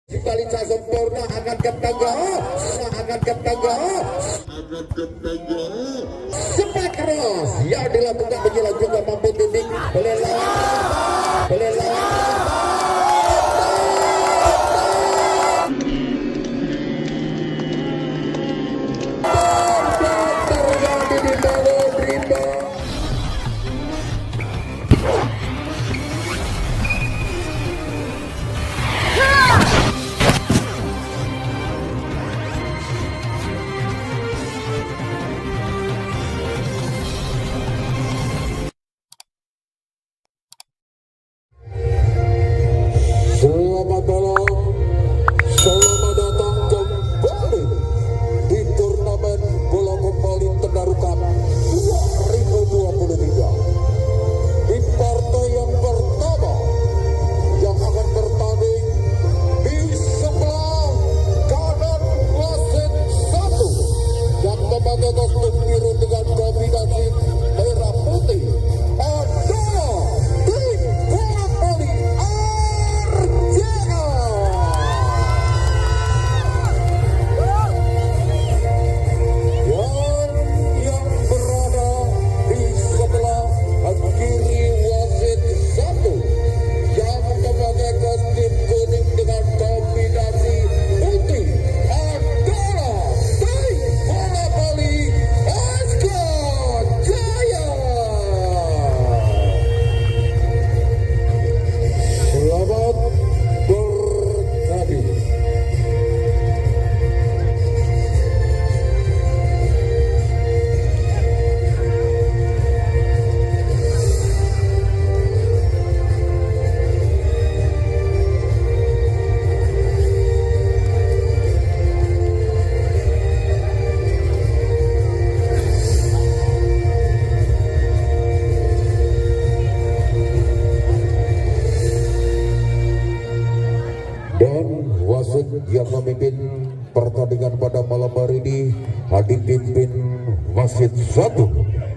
Balita sempurna akan ke tangga, sempat keras yang dilakukan menjelang juga mampu titik oleh lawan. Terjadi di bawah Rimba. Selamat datang kembali di turnamen bola voli Tendarukan 2023. Di partai yang pertama yang akan bertanding di sebelah kanan wasit 1 yang memakai kostum biru dengan kombinasi merah putih adalah tim bola voli RJA. Yang berada di sebelah kiri wasit 1 yang memakai kostum kuning dengan kombinasi putih adalah tim bola voli SK Jaya. Selamat bertanding. Dan wasit yang memimpin pertandingan pada malam hari ini dipimpin wasit 1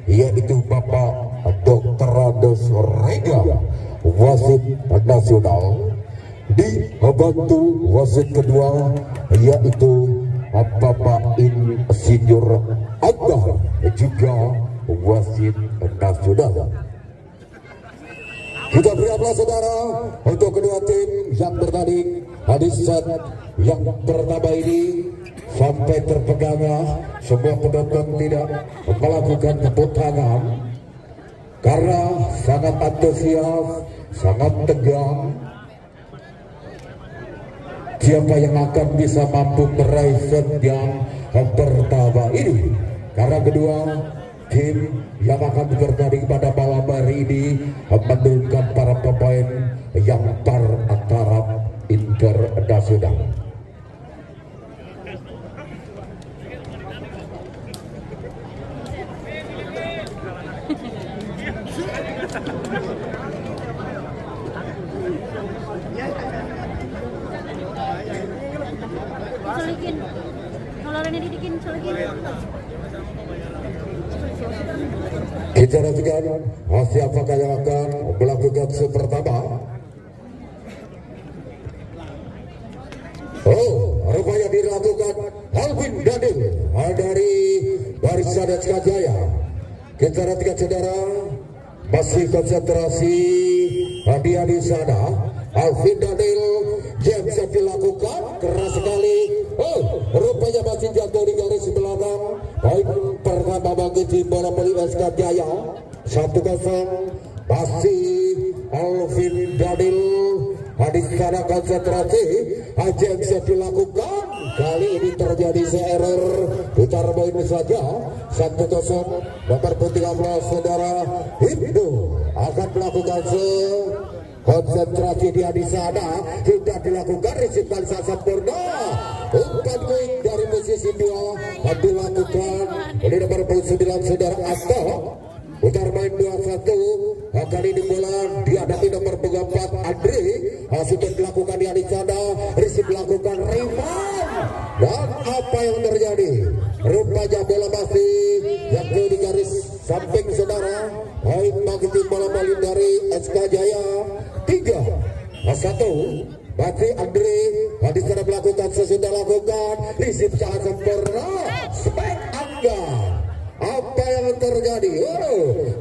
yaitu Bapak Dr. Rades Rega, wasit nasional. Dibantu wasit kedua yaitu Bapak Insinyur Akbar, juga wasit nasional. Kita beri aplaus saudara untuk kedua tim yang bertanding di set yang pertama ini. Sampai terpegangnya semua penonton tidak melakukan tepuk tangan karena sangat antusias, sangat tegang. Siapa yang akan bisa mampu meraih set yang pertama ini? Karena kedua tim yang akan bertanding pada malam hari ini menurunkan para pemain yang taraf internasional. Solikin, kalau Rene didikin solikin. Kita nantikan siapakah yang akan melakukan set pertama. Rupanya dilakukan Alvin Daniel dari Barisan SK Jaya. Kita nantikan saudara, masih konsentrasi dia di sana. Alvin Daniel James yang dilakukan keras sekali. Rupanya masih jatuh di garis belakang. Poin pertama bagi tim bola voli SK Jaya 1-0. Masih Alvin Daniel di sana konsentrasi. James yang dilakukan. Kali ini terjadi error. Putar poin saja 1-0. Nomor 13 saudara Hindu akan melakukan konsentrasi dia di sana. Tidak dilakukan risik bangsa sempurna. Umpan poin dari posisi 2 dilakukan oleh nomor 9 saudara Asto. Putar main 2-1. Kali ini bola dihadapi nomor 4 Andre. Sudah dilakukan dia di sana. Risik dilakukan rebound. Dan apa yang terjadi? Rupanya bola masih jatuh di garis samping saudara. Poin bagi tim bola voli dari SK Jaya 3-1. masih Andre di sana melakukan sesudah lakukan risip sangat sempurna spek Angga. Apa yang terjadi?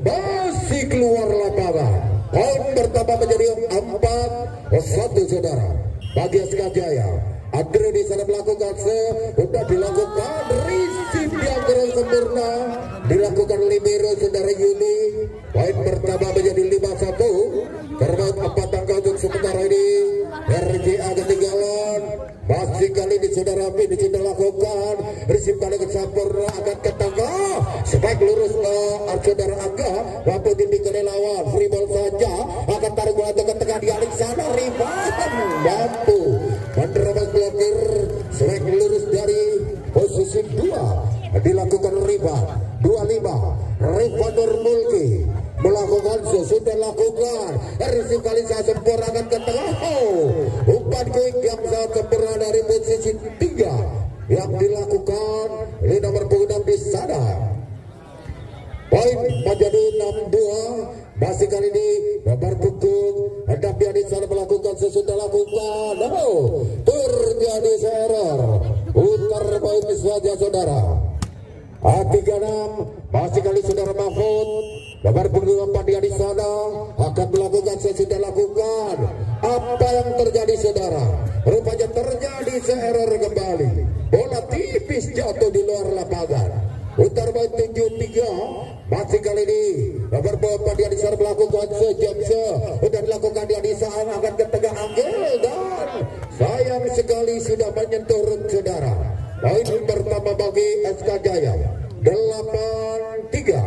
Masih keluar lapangan. Poin pertama menjadi 4-1 saudara bagi SK Jaya. Andre di sana melakukan sudah dilakukan risip yang kurang sempurna dilakukan libero saudara Yuni. Poin pertama menjadi 5-1 terbaik 4 angka untuk sementara ini. RJA ketinggalan masih kali ini saudara Pin sudah lakukan risip kali sempurna akan ke tengah spek lurus saudara Angga mampu tindik oleh lawan free ball saja akan tarik bola ke tengah di alik sana Rivan mampu menerobos blokir spek lurus dari posisi 2 dilakukan Rivan 25 Rivan Nurmulki melakukan sudah lakukan risip kali sempurna akan ke tengah umpan quick yang sangat sempurna dari posisi 3 yang dilakukan di nomor punggung di sana. Poin menjadi 6-2 masih kali ini nomor punggung hendak di sana melakukan sesudah lakukan terjadi error putar poin saja saudara. 36 masih kali saudara Mahfud nomor punggung 4 di sana akan melakukan sesudah lakukan. Apa yang terjadi saudara? Rupanya terjadi error kembali. Bola tipis jatuh di luar lapangan. Putar poin 7-3 masih kali ini nomor 4 di sana melakukan sejamse sudah dilakukan di sana akan ke tengah Anggel dan sayang sekali sudah menyentuh rum saudara. Poin pertama bagi SK Jaya 8-3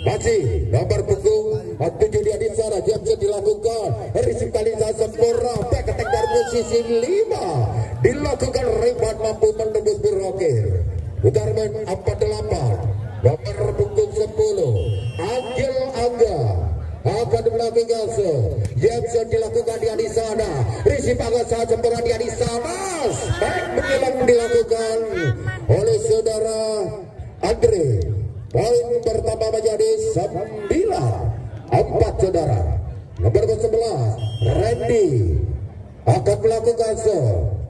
masih nomor punggung 7 di sana jam dilakukan risip kali sempurna back attack dari posisi 5 dilakukan Rivan mampu menembus berokir putar main 48 nomor punggung 10 Angel Angga akan melakukan Jameson dilakukan di sana risip agak sangat sempurna di sana back menghilang dilakukan oleh saudara Andre. Poin pertama menjadi 9-4 saudara. Nomor 11 Randy akan melakukan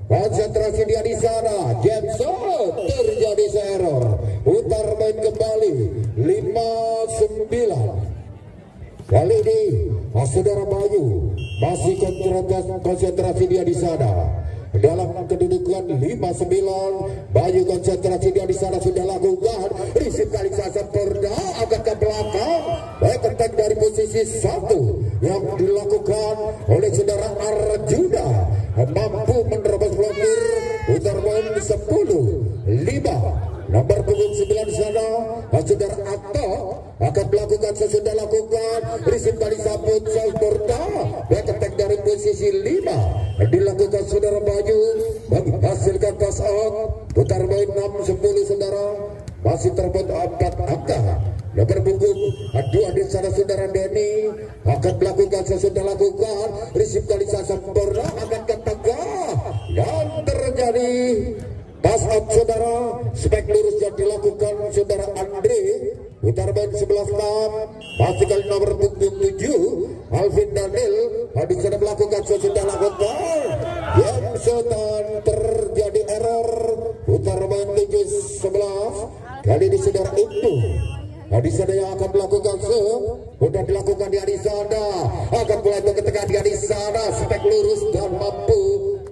konsentrasi dia di sana. Jameson terjadi error. Putar main kembali 5-9. Kali ini saudara Bayu masih konsentrasi dia di sana. Dalam kedudukan 5-9 Bayu konsentrasi dia di sana sudah lakukan risip kali sempurna agak ke belakang baik attack dari posisi 1 yang dilakukan oleh saudara Arjuna mampu menerobos blokir putar poin 10-5 nomor punggung 9 di sana saudara Ato akan melakukan sesudah lakukan risip kali sempurna baik attack dari posisi 5 dilakukan saudara Baju menghasilkan toss out putar main 6-10 saudara masih terbuat 4 angka nomor punggung 2 di sana saudara Denny akan melakukan sesudah lakukan risip kali sempurna akan ke tengah dan terjadi pass out saudara spek lurus yang dilakukan saudara Andre putar main 11-6 masih kali nomor punggung 7 Alvin Daniel di sana melakukan sesudah lakukan Jameson terjadi error putar main 7-11 kali ini saudara itu di sana yang akan melakukan sudah dilakukan di sana akan mulai ke tengah di sana spek lurus dan mampu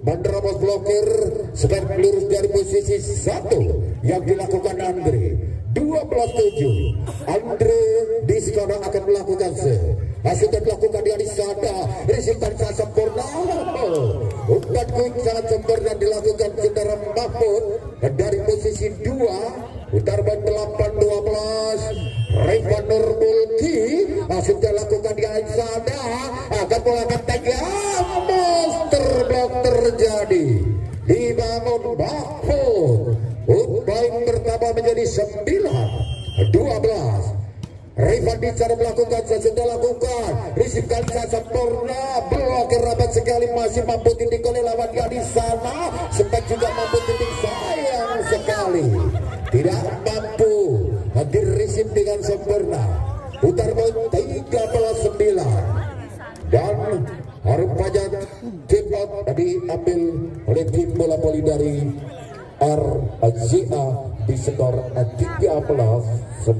menerobos blokir spek lurus dari posisi 1 yang dilakukan Andre 12-7 Andre di sana akan melakukan sudah dilakukan di sana risikan sangat sempurna umpan quick sangat sempurna dilakukan saudara Mahfud dari posisi 2 putar ban 8-12 Rivan Nurmulki sudah lakukan di sana akan melakukan tagline monster block terjadi dibangun Mahfud poin pertama menjadi 9-12 Rivan bicara melakukan sesudah lakukan risip kali sempurna blokir rapat sekali masih mampu tindik oleh lawan di sana sempat juga mampu tindik sayang sekali tidak mampu hadir risip dengan sempurna putar poin 13-9 dan rupanya tip out di diambil oleh tim bola voli dari RZA di skor 13-9.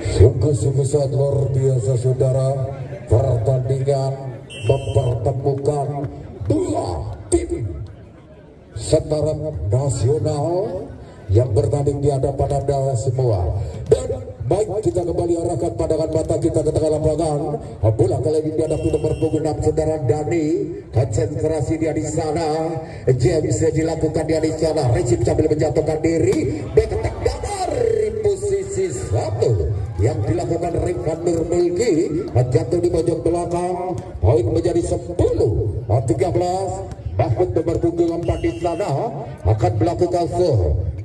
Sungguh-sungguh sangat luar biasa saudara, pertandingan mempertemukan dua tim setara nasional yang bertanding di hadapan Anda semua. Dan baik, kita kembali arahkan pandangan mata kita ke tengah lapangan. Bola kali ini dihadapi nomor punggung 6 saudara Dani. Konsentrasi dia di sana. James dilakukan dia di sana. Recep sambil menjatuhkan diri. Back attack dari posisi 1 yang dilakukan Rifan Nurmulki, jatuh di pojok belakang. Poin menjadi 10-13. Mahmud nomor punggung 4 di sana akan melakukan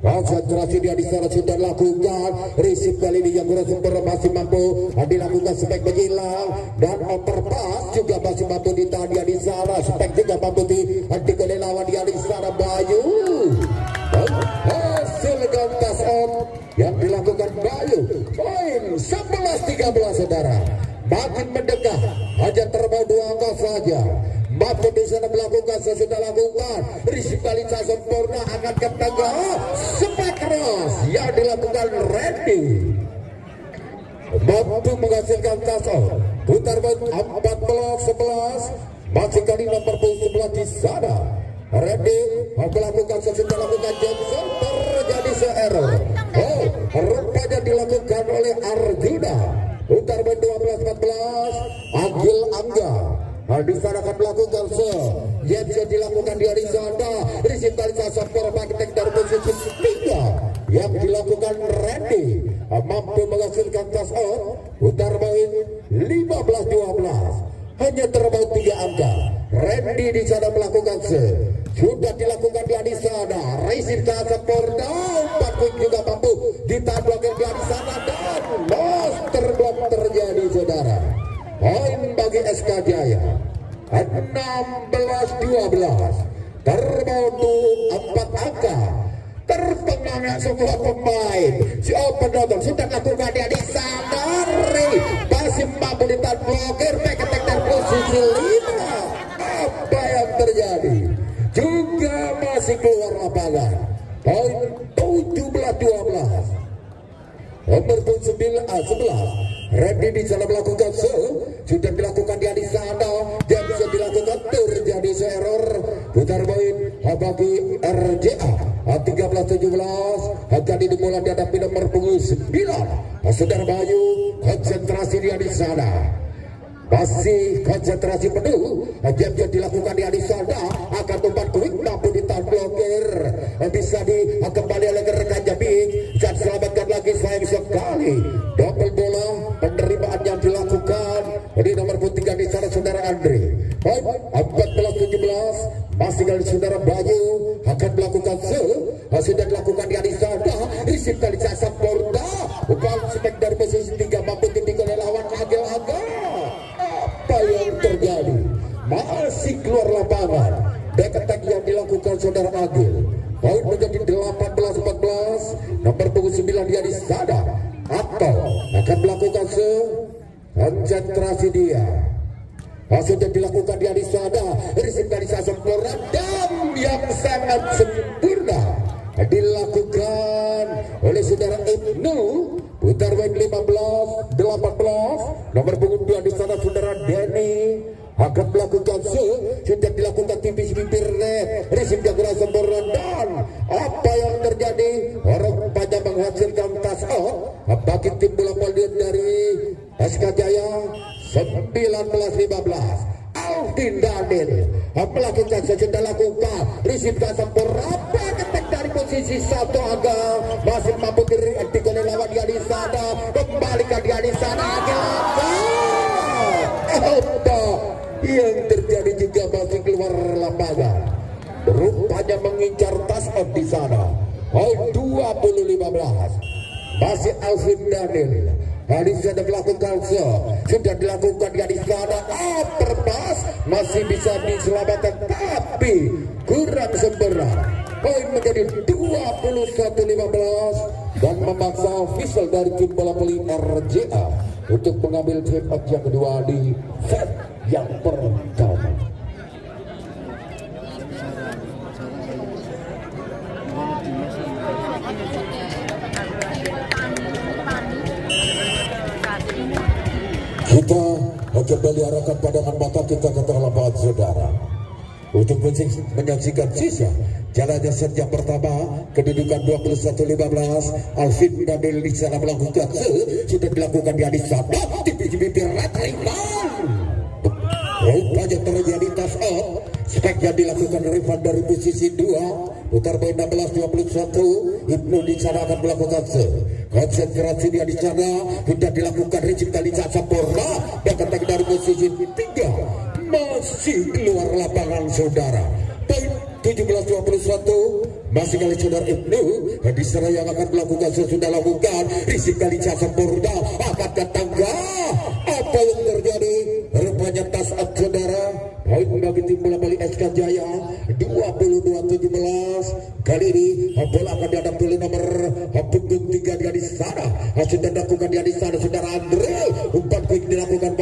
konsentrasi dia di sana sudah lakukan. Risip kali ini yang kurang sempurna masih mampu dilakukan. Spek menyilang dan overpass juga masih mampu ditahan dia di sana. Spek juga mampu dihentikan oleh lawan dia di sana. Bayu dan hasil kontas on yang dilakukan Bayu. Poin 11-13 saudara. Makin mendekat, hanya terbau 2 angka saja. Mampu di sana melakukan, sesudah lakukan. Risip kali sempurna akan ke tengah. Spek keras yang dilakukan Randy. Mampu menghasilkan tason. Putar balik 14-11. Masih kali nomor 11 di sana. Randy melakukan, sesudah lakukan Johnson. Terjadi se-error. Rupanya dilakukan oleh Arjuna. Putar balik 12-14. Agil Angga di sana akan melakukan yang dilakukan di hari sana. Risip kali sempurna magnetik dari posisi 3 yang dilakukan Randy. Mampu menghasilkan tas on. Putar balik 15-12. Hanya terbau 3 angka. Randy di sana melakukan sudah dilakukan di hari sana. Risip sempurna 4 poin juga mampu ditahan di hari sana dan monster block terjadi saudara. Poin bagi SK Jaya 16-12. Terbau 4 angka. Terpengaruh semua pemain. Si penonton sudah lakukan dia di sana. Masih mampu ditahan blokir. Back attack dan posisi 5. Apa yang terjadi? Juga masih keluar lapangan. Poin 17-12. Nomor 11 Randy di sana melakukan sudah dilakukan dia di sana dan bisa dilakukan terjadi se-error. Putar poin bagi RJA 13-17. Kali dimulai dihadapi nomor 9 saudara Bayu. Konsentrasi dia di sana, masih konsentrasi penuh. Jam dilakukan dia di sana akan umpan quick mampu ditahan blokir. Bisa kembali oleh rekan Jabik dan selamatkan lagi. Sayang sekali double bola penerimaan yang dilakukan di nomor 3 di sana saudara Andre. 14-17 masih kali saudara Bayu akan melakukan sudah dilakukan dia di sana. Risip kali sempurna. Umpan spek dari posisi 3 mampu ditinggal oleh lawan Agil Angga. Apa yang terjadi? Masih keluar lapangan. Back attack yang dilakukan saudara Agil. Poin menjadi 18-14. Nomor punggung 9 dia di sana. Atau akan melakukan konsentrasi dia. Sudah dilakukan dia di sana. Risip dari sempurna dan yang sangat sempurna dilakukan oleh saudara Ibnu. Putar poin 15-18. Nomor punggung 2 di sana saudara Denny akan melakukan sudah dilakukan tipis bibir net. Risip yang kurang sempurna dan apa yang terjadi? Orang pada menghasilkan tas out bagi tim bola voli dari SK Jaya 19-15. Alvin Daniel melakukan sudah lakukan. Risip sempurna ketek dari posisi 1 agak masih mampu dihentikan oleh lawan dia di sana. Kembalikan dia di sana. Apa yang terjadi juga masih keluar lapangan. Rupanya mengincar tas out di sana. 20-15. Masih Alvin Daniel. Hari sudah melakukan sudah dilakukan dia di sana. Overpass masih bisa diselamatkan tapi kurang sempurna. poin menjadi 21-15 dan memaksa official dari tim bola voli RJA untuk mengambil time out yang kedua di set yang pertama. Kita kembali arahkan pandangan mata kita ke lapangan saudara untuk menyaksikan sisa jalannya set yang pertama. Kedudukan 21-15. Alvin Daniel di sana melakukan sudah dilakukan di Adisa di bibir rupanya terjadi touch out. Spek yang dilakukan Rifan dari posisi 2. Putar poin 16-21. Ibnu di sana akan melakukan konsentrasi dia di sana. Sudah dilakukan Rizky kali sempurna. Dan ketek dari posisi 3 masih keluar lapangan saudara. Poin 17-21 masih kali saudara Ibnu di sana yang akan melakukan sesudah lakukan Rizky kali sempurna akan ke tangga. Apa yang terjadi? Rupanya tas up saudara. Poin bagi tim bola voli SK Jaya 22-17. Kali ini bola akan dihadapi oleh nomor punggung 3 dia di sana. Sudah dilakukan dia di sana saudara Andre. Umpan quick dilakukan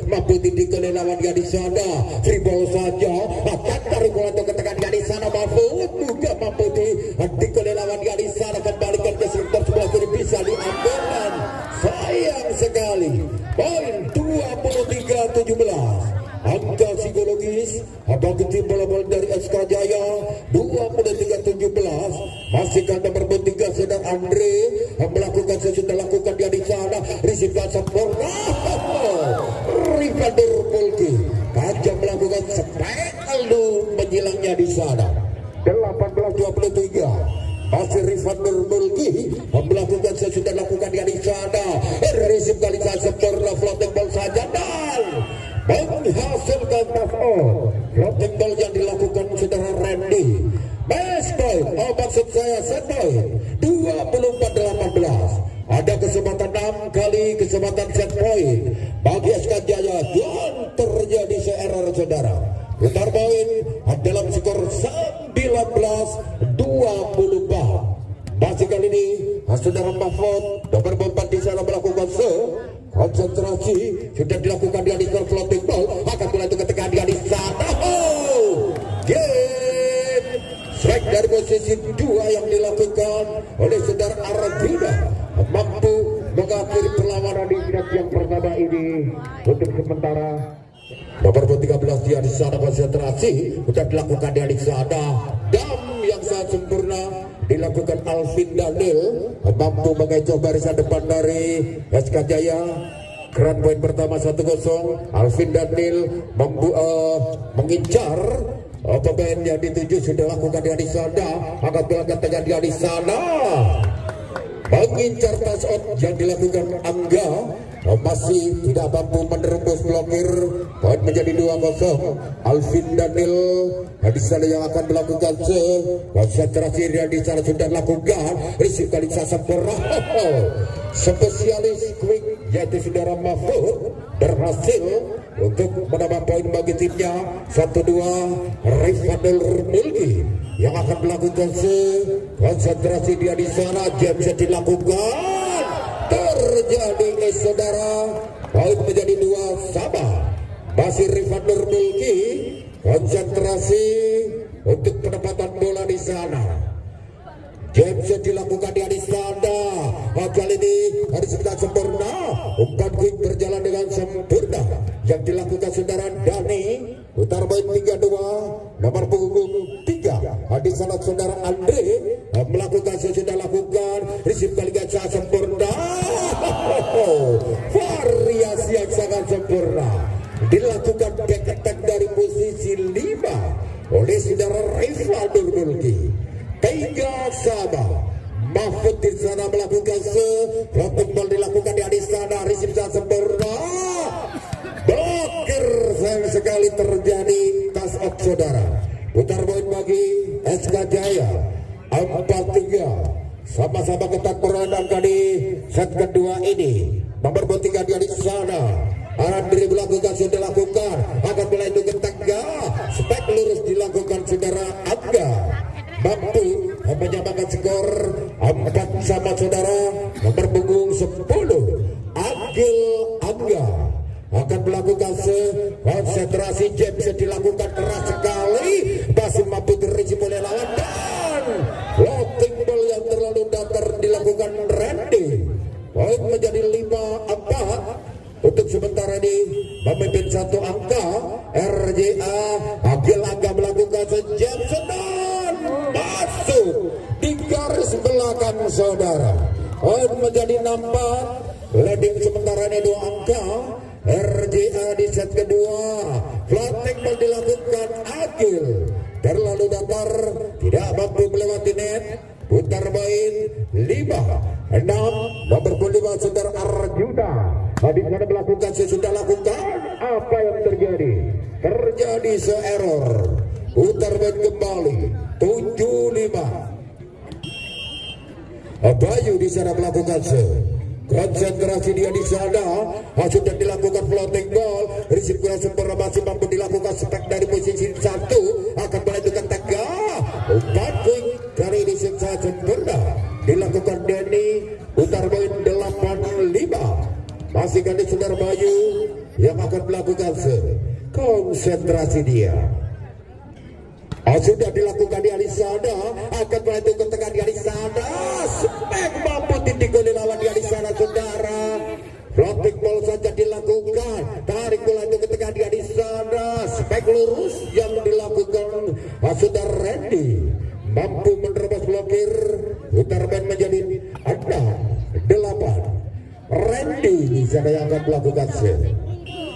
mampu titik oleh lawan dia di sana. Free ball saja. Akan tarik bola untuk ketekan dia di sana juga mampu titik oleh lawan dia di sana. Kembalikan ke sektor sebelah kiri bisa diambil. Sayang sekali. Poin 23-17. Angka psikologis bagi tim bola voli dari SK Jaya 23-17. Masih kan nomor 3 sedang Andre melakukan sesudah lakukan dia di sana. Risiko sempurna. Rivander Polki tajam melakukan spektakuler menjilangnya di sana. 18-23. Masih Rivander Polki melakukan sesudah lakukan dia di sana. Risiko kali sempurna floating ball saja dan menghasilkan touch out. Floating ball yang dilakukan saudara Randy. Best point, maksud saya set point 24-18. Ada kesempatan 6 kali kesempatan set point bagi SK Jaya dan terjadi CRR saudara. Putar poin dalam skor 19-24. Masih kali ini saudara Mahfud nomor 4 di sana melakukan konsentrasi sudah dilakukan dia di floating ball akan mulai untuk ketekan dia di sana. Game strike dari posisi 2 yang dilakukan oleh saudara Arabina mampu mengakhiri perlawanan di set yang pertama ini untuk sementara. Nomor 13 dia di sana konsentrasi sudah dilakukan dia di sana. Dam yang sangat sempurna dilakukan Alvin Daniel mampu mengecoh barisan depan dari SK Jaya. Keran poin pertama 1-0. Alvin Daniel mengincar pemain yang dituju sudah lakukan dia di sana. Akan belakang tengah dia di sana. Mengincar touch out yang dilakukan Angga masih tidak mampu menerobos blokir. Poin menjadi 2-0. Alvin Daniel di sana yang akan melakukan konsentrasi dia di sana sudah lakukan risiko kali sempurna. Spesialis quick yaitu saudara Mahfud berhasil untuk menambah poin bagi timnya 1-2. Rivander Mulki yang akan melakukan konsentrasi dia di sana. Jam bisa dilakukan terjadi saudara. Poin menjadi 2 sama. Masih Rivander Mulki konsentrasi untuk penempatan bola di sana. James dilakukan di sana. Kali ini harus kita sempurna. Umpan quick berjalan dengan sempurna yang dilakukan saudara Dani. Putar poin 3-2. Nomor punggung 3 di sana saudara Andre melakukan sesudah lakukan risip kali gacah sempurna. Variasi yang sangat sempurna dilakukan back attack dari posisi 5 oleh saudara Rivander Mulki. 3-3. Mahfud di sana melakukan floating ball dilakukan di sana. Risip sempurna. Blokir sayang sekali terjadi touch out saudara. Putar poin bagi SK Jaya 4-3. Sama-sama ketat perlawanan kali set kedua ini. Nomor 3 dia di sana. Andre melakukan sudah lakukan akan mulai untuk tengah. Spek lurus dilakukan saudara Angga mampu konsentrasi James dilakukan keras sekali, masih mampu direjim oleh lawan, dan floating ball yang terlalu datar dilakukan Randy. Poin menjadi 5-4 untuk sementara ini, memimpin 1 angka. RJA Agil Angga melakukan James dan masuk di garis belakang saudara. Poin menjadi 6-4, leading sementara ini 2 angka. RJA di set kedua, floating ball dilakukan Agil, terlalu datar, tidak mampu melewati net. Putar main 5-6, nomor 5 saudara Arjuna. Habis mana melakukan sesudah lakukan, apa yang terjadi? Terjadi se-error. Putar main kembali 7-5. Bayu di sana melakukan konsentrasi dia di sana. Sudah dilakukan floating ball, risip kurang sempurna, masih mampu dilakukan spek dari posisi 1, akan melanjutkan tegak. Umpan quick kali ini sangat sempurna dilakukan Denny. Putar poin 8-5, masih ganti saudara Bayu yang akan melakukan konsentrasi dia. Sudah dilakukan di Alisada, akan melanjutkan tengah di Alisada, spek mampu titik oleh lawan di Alisada saudara. Floating ball saja dilakukan, tarik bola itu ke tengah di Alisada, spek lurus yang dilakukan saudara Randy, mampu menerobos blokir. Putar band menjadi 6-8. Randy di sana yang akan melakukan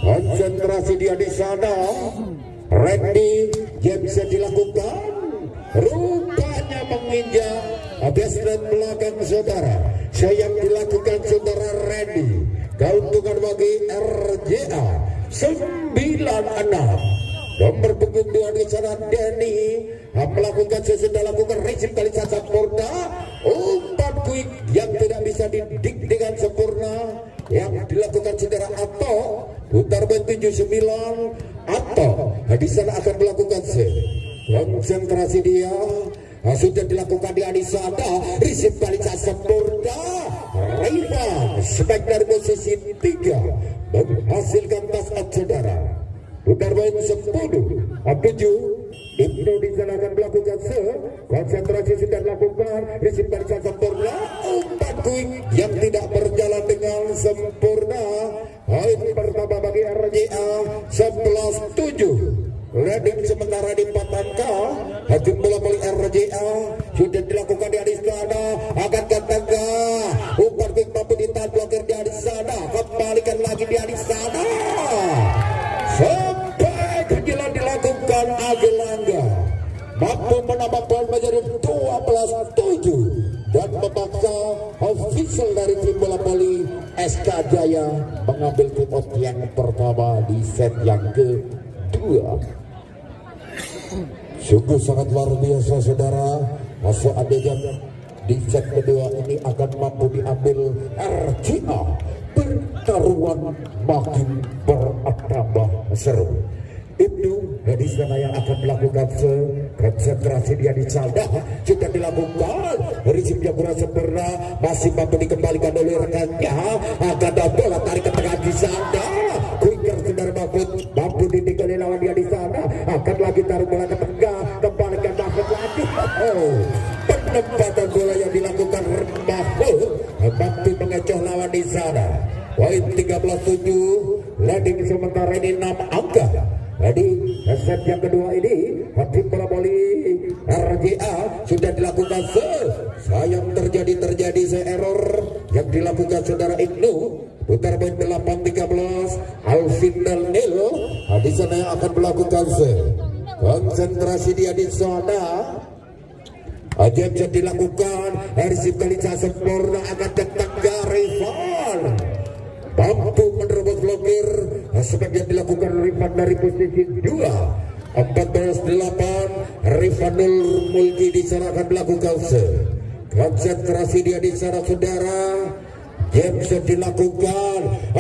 konsentrasi dia di sana. Randy James dilakukan, rupanya menginjak baseline belakang saudara. Sayang dilakukan saudara Randy. Keuntungan bagi RJA 9-6. Nomor punggung 2 di sana Denny melakukan sesudah lakukan resim kali sempurna. Umpan quick yang tidak bisa didik dengan sempurna yang dilakukan saudara Ato. Putar main 7-9. Atau di sana akan melakukan konsentrasi dia. Sudah dilakukan di Adisada, risip kali sempurna. Raivan spek dari posisi 3 menghasilkan tas saudara. Putar main 10-7. Ibnu di sana akan melakukan konsentrasi sudah dilakukan, risip kali sempurna. Umpan quick yang tidak berjalan dengan sempurna. Poin pertama bagi RJA 11-7. Leading sementara di 4 angka. Hajum bola balik RJA sudah dilakukan di Adisada, akan ke tengah. Umpan quick mampu ditahan blokir di Adisada, kembalikan lagi di Adisada. Sampai kejilan dilakukan Agil Angga, mampu menambah poin menjadi 12-7 dan memaksa official dari tim bola voli SK Jaya mengambil tim out yang pertama di set yang kedua. Sungguh sangat luar biasa saudara. Masuk adegan di set kedua ini akan mampu diambil RJA. Pertaruhan makin bertambah seru. Ibnu di sana yang akan melakukan konsentrasi dia di sana sudah dilakukan, risipnya kurang sempurna, masih mampu dikembalikan oleh rekannya. Akan ada bola tarik ke tengah di sana, quicker saudara Mahfud mampu didik oleh lawan dia di sana. Akan lagi taruh bola ke tengah, kembalikan Mahfud lagi. Penempatan bola yang dilakukan Mahfud mampu mengecoh lawan di sana. Poin 13-7, leading sementara ini 6 angka. Jadi set yang kedua ini tim bola voli RJA sudah dilakukan sayang terjadi se-error yang dilakukan saudara Ibnu. Putar poin 8-13, Alvin Daniel di sana yang akan melakukan konsentrasi dia di sana. Aja bisa dilakukan, risip kali sempurna, akan ke tengah rival, mampu menerobos blokir. Sebagian dilakukan Rifan dari posisi 2. 14-8, Rifanul Mulki di sana akan melakukan konsentrasi dia di sana saudara. James dilakukan,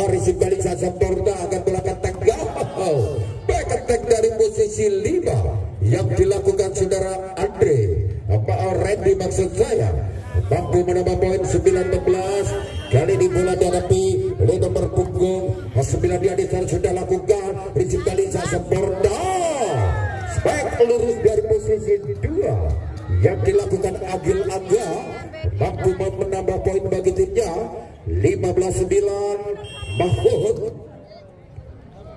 risip kali sempurna, akan melakukan tengah back attack dari posisi 5 yang dilakukan saudara Andre Randy maksud saya, mampu menambah poin 19. Kali ini bola dihadapi oleh nomor punggung 9 dia di sana sudah lakukan, risip kali sempurna. Spek lurus dari posisi 2 yang dilakukan Agil Angga mampu menambah poin bagi timnya. 15-9. Mahfud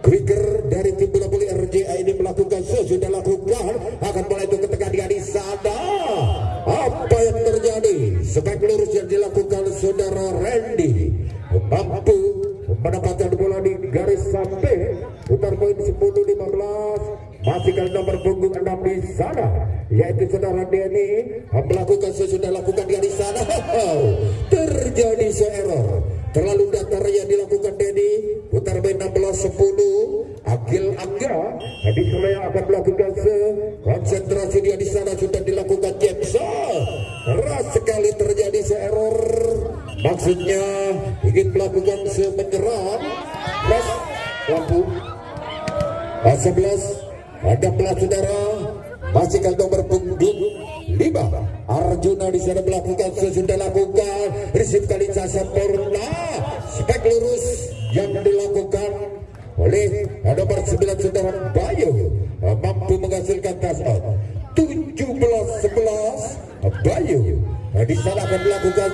Quicker dari tim bola voli RJA ini melakukan sudah lakukan, akan mulai itu ketika dia di sana. Apa yang terjadi? Spek lurus yang dilakukan saudara Randy mampu mendapatkan bola di garis sampai putar poin 10-15. Masih kali nomor punggung 6 di sana, yaitu saudara Denny melakukan sudah lakukan dia di sana. Terjadi error terlalu datar yang dilakukan Denny. Putar poin 16-10. Agil Angga tadi yang akan melakukan konsentrasi dia di sana sudah dilakukan James. Keras sekali terjadi error. Maksudnya ingin melakukan menyerang. Plus lampu 11. Ada pelat saudara, masih kali nomor punggung 5. Arjuna di sana melakukan sudah lakukan receive kali sempurna. Spek lurus yang dilakukan oleh nomor 9 saudara Bayu mampu menghasilkan touch out. 17-11. Bayu di sana akan melakukan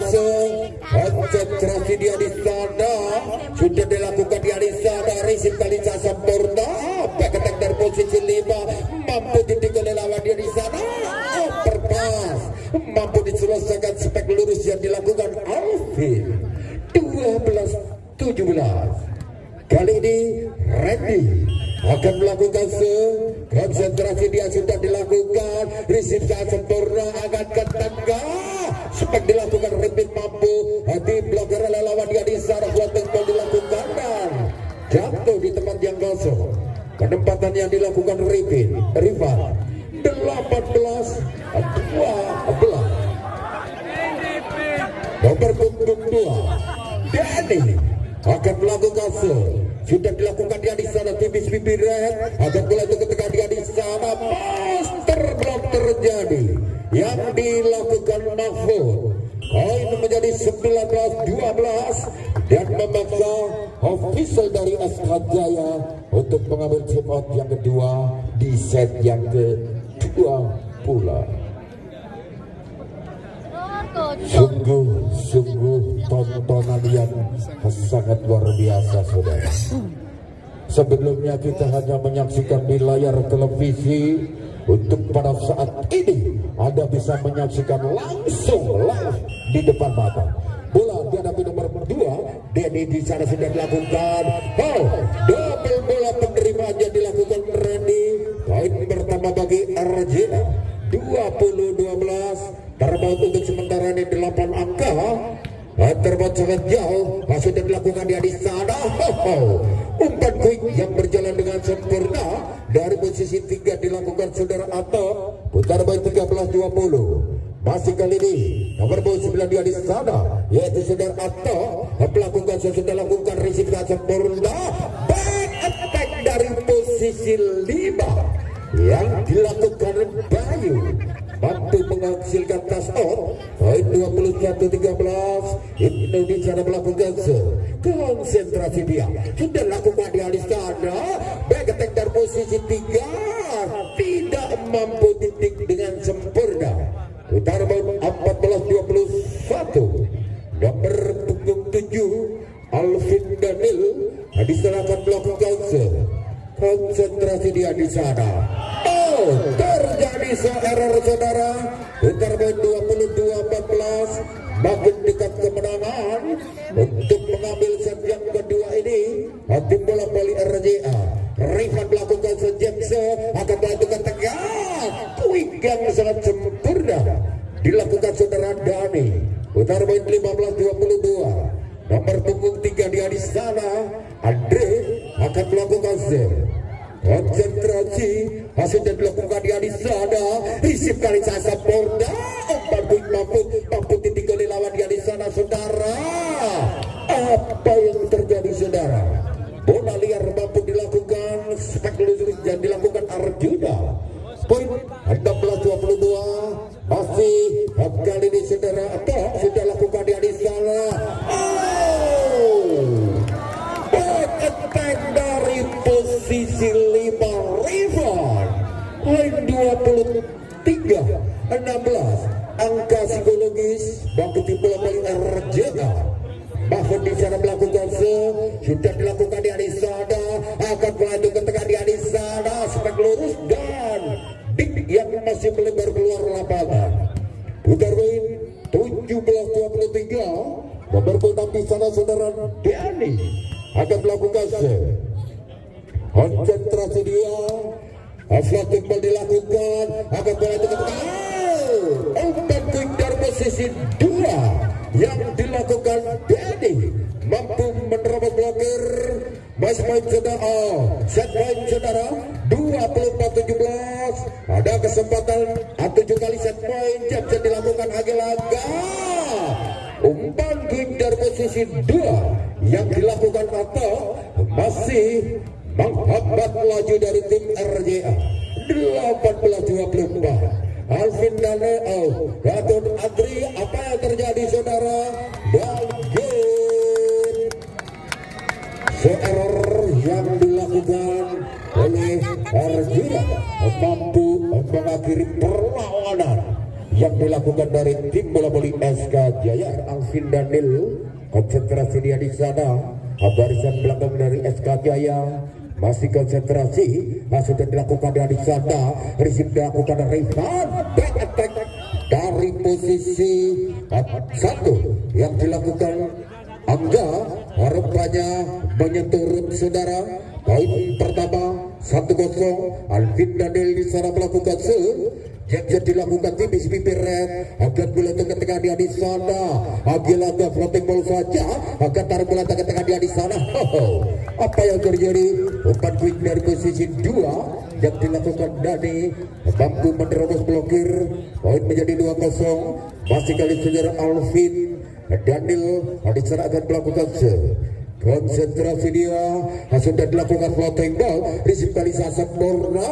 konsentrasi dia di sana, sudah dilakukan dia di sana, receive kali sempurna. Back attack dari posisi 5 mampu ditinggal lawan dia di sana. Overpass mampu diselesaikan. Spek lurus yang dilakukan Alvin. 12-17. Kali ini Randy akan melakukan konsentrasi dia sudah dilakukan, receive sempurna akan ke tengah. Spek dilakukan repeat mampu di blokir oleh lawan dia di sana. Buat tengah dilakukan dan jatuh di tempat yang kosong. Penempatan yang dilakukan repeat rival 18-12. Nomor punggung 2 Denny akan melakukan sudah dilakukan dia di sana. Tipis pipiran akan mulai itu ketika dia di sana. Master block terjadi yang dilakukan Mahfud. Poin menjadi 19-12 dan memaksa official dari SK Jaya untuk mengambil time out yang kedua di set yang kedua pula. Sungguh tontonan yang sangat luar biasa saudara. Sebelumnya kita hanya menyaksikan di layar televisi. Untuk pada saat ini Anda bisa menyaksikan langsung live di depan mata. Bola dihadapi nomor 2. Denny di sana sudah dilakukan. Double bola penerimaannya dilakukan Randy. Poin pertama bagi RJA 20-12. Terbaut untuk sementara ini 8 angka. Terbaut sangat jauh. Sudah dilakukan dia di sana. Umpan quick yang berjalan dengan sempurna. Dari posisi 3 dilakukan saudara Ato. Putar poin 13-20. Masih kali ini nomor 9 dia di sana, yaitu saudara Ato melakukan sudah lakukan receive sempurna. Back attack dari posisi 5 yang dilakukan Bayu mampu menghasilkan touch out. Poin 21-13. Indonesia melakukan konsentrasi dia sudah lakukan di alis sana. Back attack dari posisi 3 tidak mampu titik dengan sempurna. Utara poin 14-21. Nomor punggung 7 Alvin Daniel diserahkan melakukan konsentrasi dia di sana. Terjadi error saudara. Utara poin 22-14. Makin dekat kemenangan untuk mengambil set yang kedua ini. Tim bola voli RJA Rifan melakukan James akan melakukan tegak. Quick yang sangat sempurna dilakukan saudara Dani. Utara poin 15-22. Nomor punggung 3 dia di sana. Andre akan melakukan konsentrasi. Hasil dan dilakukan dia di sana. Receive kali sempurna. Umpan quick mampu titik oleh lawan dia di sana saudara. Apa yang terjadi saudara? Bola liar mampu dilakukan. Spek lurus yang dilakukan Arjuna. Poin 16-22. Masih kali ini saudara Ato sudah lakukan dia di sana. Back attack dari posisi masih 5 Rifan. Poin 23-16. Angka psikologis bangkit bola kali RJA. Mahfud di sana melakukan sudah dilakukan di Adisada, akan melaju ke tengah di Adisada, spek lurus dan Dik yang masih melebar keluar lapangan. Putar poin 17-23. Nomor bola di sana saudara Diani akan melakukan konsentrasi dia. Asal timbal dilakukan, akan bola itu ke tengah. Umpan quick dari posisi 2 yang dilakukan Dedi mampu menerobos blokir. Masih main saudara, set point saudara 24-17. Ada kesempatan 7 kali set point yang bisa dilakukan Agelaga. Umpan quick dari posisi 2 yang dilakukan atau masih menghambat laju dari tim RJA 18-24. Alvin Daneo, Gatot Adri, apa yang terjadi saudara? Dan game error yang dilakukan oleh RJA mampu mengakhiri perlawanan yang dilakukan dari tim bola voli SK Jaya. Alvin Daniel konsentrasi dia di sana. Barisan belakang dari SK Jaya masih konsentrasi, sudah dilakukan dari sana. Receive dilakukan Rifan, back attack dari posisi 1 yang dilakukan Angga. Harapannya menyentuh saudara. Poin pertama 1-0. Alvin Daniel di sana melakukan yang dilakukan tipis bibir red agar bola tengah-tengah dia di sana. Agelaga floating ball saja agar taruh bola tengah-tengah dia di sana. Apa yang terjadi? Umpan quick dari posisi 2 yang dilakukan Dani mampu menerobos blokir. Poin menjadi 2-0. Masih kali saudara Alvin Daniel di sana akan melakukan konsentrasi dia. Sudah dilakukan floating ball, receive kali sempurna.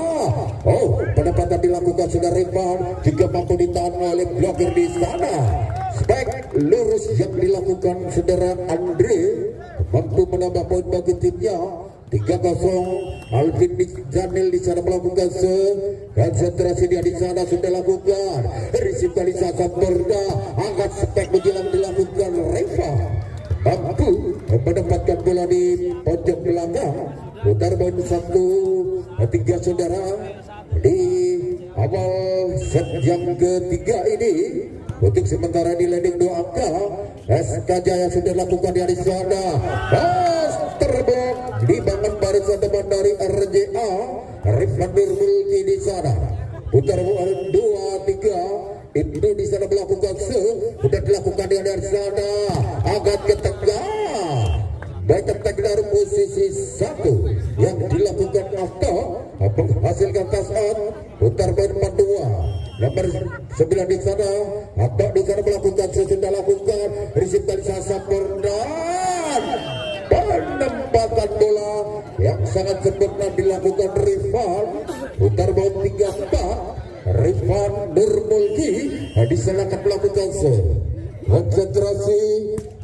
Penempatan dilakukan sudah Rifan, juga mampu ditahan oleh blokir di sana. Spek lurus yang dilakukan saudara Andre mampu menambah poin bagi timnya 3-0. Alvin Daniel di sana melakukan konsentrasi dia di sana sudah lakukan. Receive kali sempurna, angkat spek menjelang dilakukan Rifan. Mampu mendapatkan bola di pojok belakang. Putar poin 1-3 saudara di awal set yang ketiga ini. Untuk sementara di leading 2 angka. SK Jaya sudah lakukan di sana. Terblok dibangun barisan depan dari RJA. Rifan Nurmulki di sana. Putar poin 2-3. Itu di sana melakukan sudah dilakukan di sana. Agak ke tengah. Baik dari posisi 1 yang dilakukan atau menghasilkan touch out. Putar poin 4-2. Nomor 9 di sana atau di sana melakukan sudah lakukan. Receive kali sempurna. Penempatan bola yang sangat sempurna dilakukan Rifan. Putar poin 3-4. Rifan Nurmulki di sana akan melakukan konsentrasi.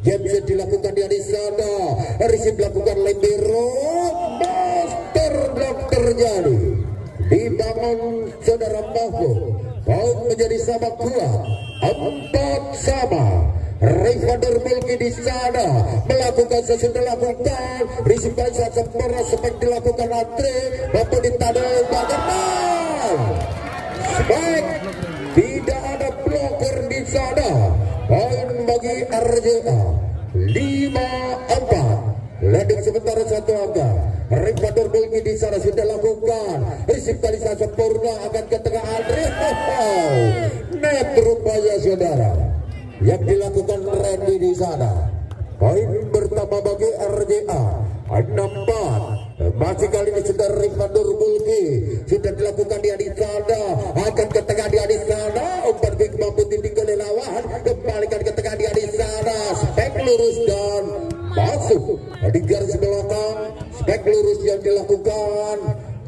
Game bisa dilakukan di sana. Receive dilakukan Lebero. Master block terjadi. Dibangun saudara Mahfud. Poin menjadi sama kuat. 4-sama. Rifan Nurmulki di sana melakukan sesudah lakukan. Receive saat sempurna seperti dilakukan Andre. Mampu ditandai bagaimana? Baik, tidak ada bloker di sana. Poin bagi RJA 5-4. Leading sementara 1 angka. Rifan Nurmulki di sana sudah lakukan. Receive kali sempurna akan ke tengah Andre. Net rupanya saudara yang dilakukan Randy di sana. Poin pertama bagi RJA 6-4. Masih kali ini sudah Rifan Nurmulki sudah dilakukan di sana. Akan ke tengah di sana. Umpan quick mampu ditinggal lawan. Kembalikan ke tengah di sana. Spek lurus dan masuk di garis belakang. Spek lurus yang dilakukan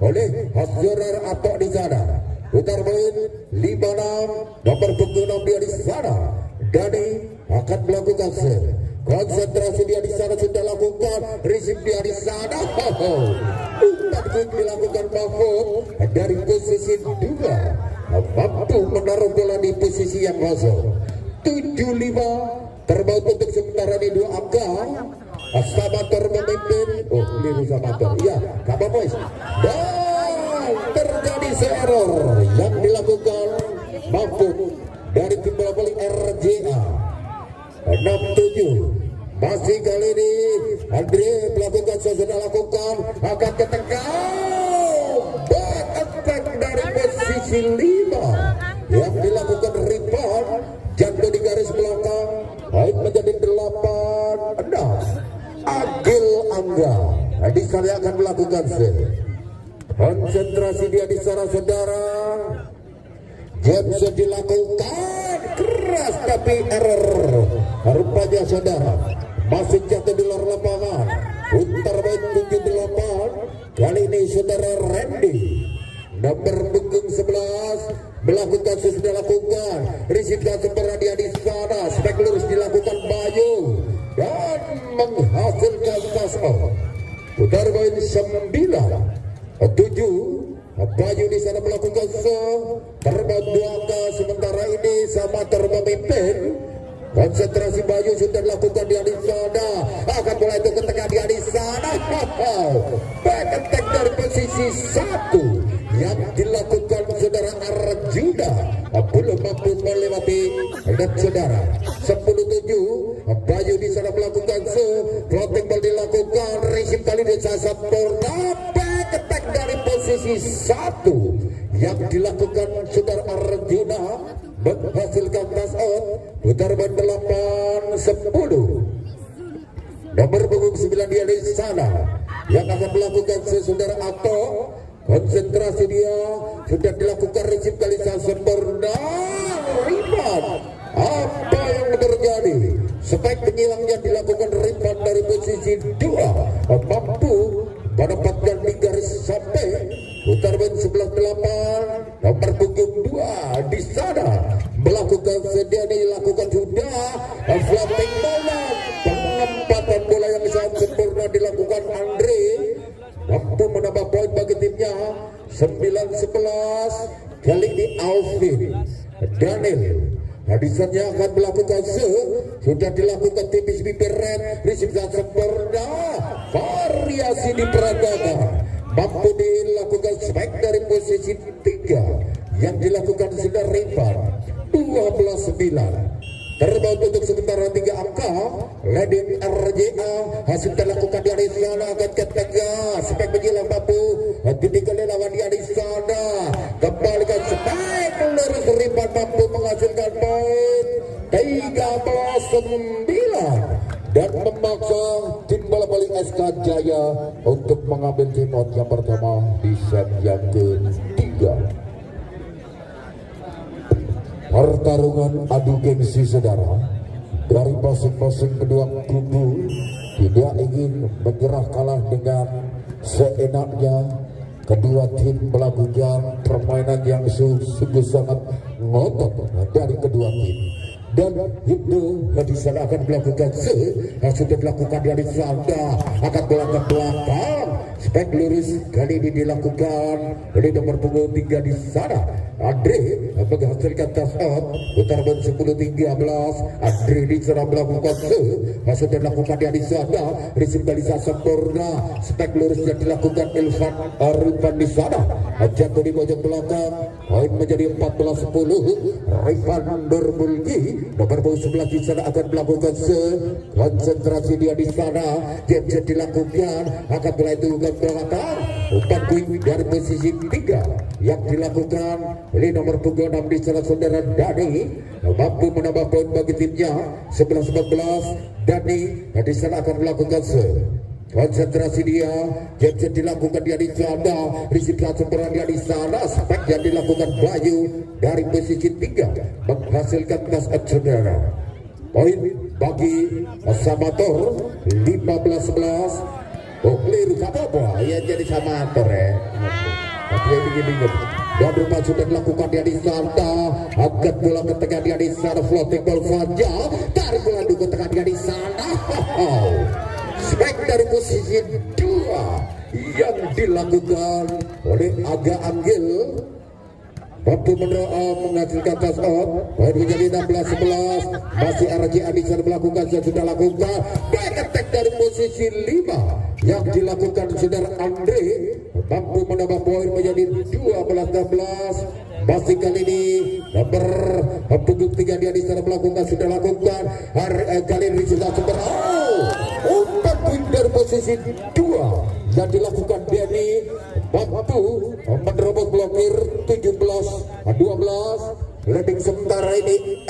oleh Hasjorer atau di sana. Putar poin 5-6. Nomor punggung 6 dia di sana. Dani akan melakukan konsentrasi dia di sana sudah lakukan, receive dia di sana. Umpan quick dilakukan Mahfud dari posisi 2, mampu menaruh bola di posisi yang kosong. 7-5 terbaut untuk sementara di 2 angka. Samator memimpin. Oh, keliru Samator. Ya, apa boys? Dan terjadi error yang dilakukan Mahfud dari tim bola voli RJA. 6-7. Masih kali ini Andre melakukan sudah lakukan akan ke tengah. Back attack dari posisi 5 yang dilakukan rebound, jatuh di garis belakang. Baik menjadi 8-6. Agil Angga di sana akan melakukan save. Konsentrasi dia di sana saudara. James dilakukan keras tapi error. Rupanya saudara masih jatuh di luar lapangan. Putar baik 78. Kali ini saudara Randy nomor punggung 11 melakukan sudah lakukan. Receive dan sempurna dia di sana. Spek lurus dilakukan Bayu dan menghasilkan touchdown. Putar baik 9-7. Bayu di sana melakukan terbaut 2 angka. Sementara ini Samator memimpin. Konsentrasi Bayu sudah dilakukan dia di sana. Akan bola itu ke tengah dia di sana. Back attack dari posisi 1 yang dilakukan saudara Arjuna. Belum mampu melewati dan saudara 10-7. Bayu di sana melakukan floating ball dilakukan. Receive kali ini sempurna. Back attack dari posisi 1 yang dilakukan saudara Arjuna menghasilkan touchdown. Putar ban 8-10. Nomor punggung 9 dia di sana yang akan melakukan saudara Ato. Konsentrasi dia sudah dilakukan, receive kali sempurna. Rebound. Apa yang terjadi? Spek penyilangnya dilakukan rebound dari posisi 2. Mampu mendapatkan di garis sampai. Putar ban 11-8. Nomor punggung 2 di sana melakukan sedia dilakukan sudah floating bola. Penempatan bola yang sangat sempurna dilakukan Andre. Mampu menambah poin bagi timnya 9-11. Kali ini Alvin Daniel Hadisanya akan melakukan sudah dilakukan tipis bibir red. Receive dan sempurna. Variasi diperagakan. Mampu dilakukan spek dari posisi 3 yang dilakukan sudah rebound 12-9. Terbaut untuk sementara 3 angka. Ledin RJA hasil terlakukan di sana akan ke tengah. Spek menjilang mampu ditinggal lawan di sana. Kembalikan spek lurus rebound mampu menghasilkan poin 13-9 dan memaksa tim bola voli SK Jaya untuk mengambil timeout yang pertama di set yang ketiga. Pertarungan adu gengsi saudara dari masing-masing kedua kubu tidak ingin menyerah kalah dengan seenaknya. Kedua tim melakukan permainan yang sungguh sangat ngotot dari kedua tim. Dan Hindu di sana akan melakukan sudah dilakukan dari sana akan belakang belakang spek lurus kali ini dilakukan dari nomor punggung 3 di sana. Andre menghasilkan touchdown. Putar ban 10-13. Andre di sana melakukan sudah dilakukan dari sana. Receive dari sempurna. Spek lurus yang dilakukan Irfan di sana. Jatuh di pojok belakang. Poin menjadi 14-10. Rifan Nurmulki nomor punggung 11 di sana akan melakukan konsentrasi dia di sana. Dia bisa dilakukan akan mulai itu ke belakang. Umpan quick dari posisi 3 yang dilakukan oleh nomor punggung 6 di sana saudara Dani. Mampu menambah poin bagi timnya 11-14. Dani di sana akan melakukan konsentrasi dia bisa dilakukan dia di sana. Receive sempurna dia di sana. Spek yang dilakukan Bayu dari posisi 3 menghasilkan touchdown saudara. Poin bagi Samator 15-11. Oh keliru apa ya jadi Samator ya. Tapi begini dan rumah sudah dilakukan dia di sana. Angkat bola ke tengah dia di sana. Floating ball saja dari bola di kotak di sana. Spek dari posisi 2 yang dilakukan oleh Aga Anggil. Mampu menghasilkan touch out. Poin menjadi 16-11. Masih RJ Adikson melakukan yang sudah lakukan. Back attack dari posisi 5 yang dilakukan saudara Andre. Mampu menambah poin menjadi 12-16. Masih kali ini nomor punggung 3 dia di sana melakukan sudah lakukan. Kali ini sudah umpan poin dari posisi 2 yang dilakukan Denny. Mampu menerobos blokir 17-12. Leading sementara ini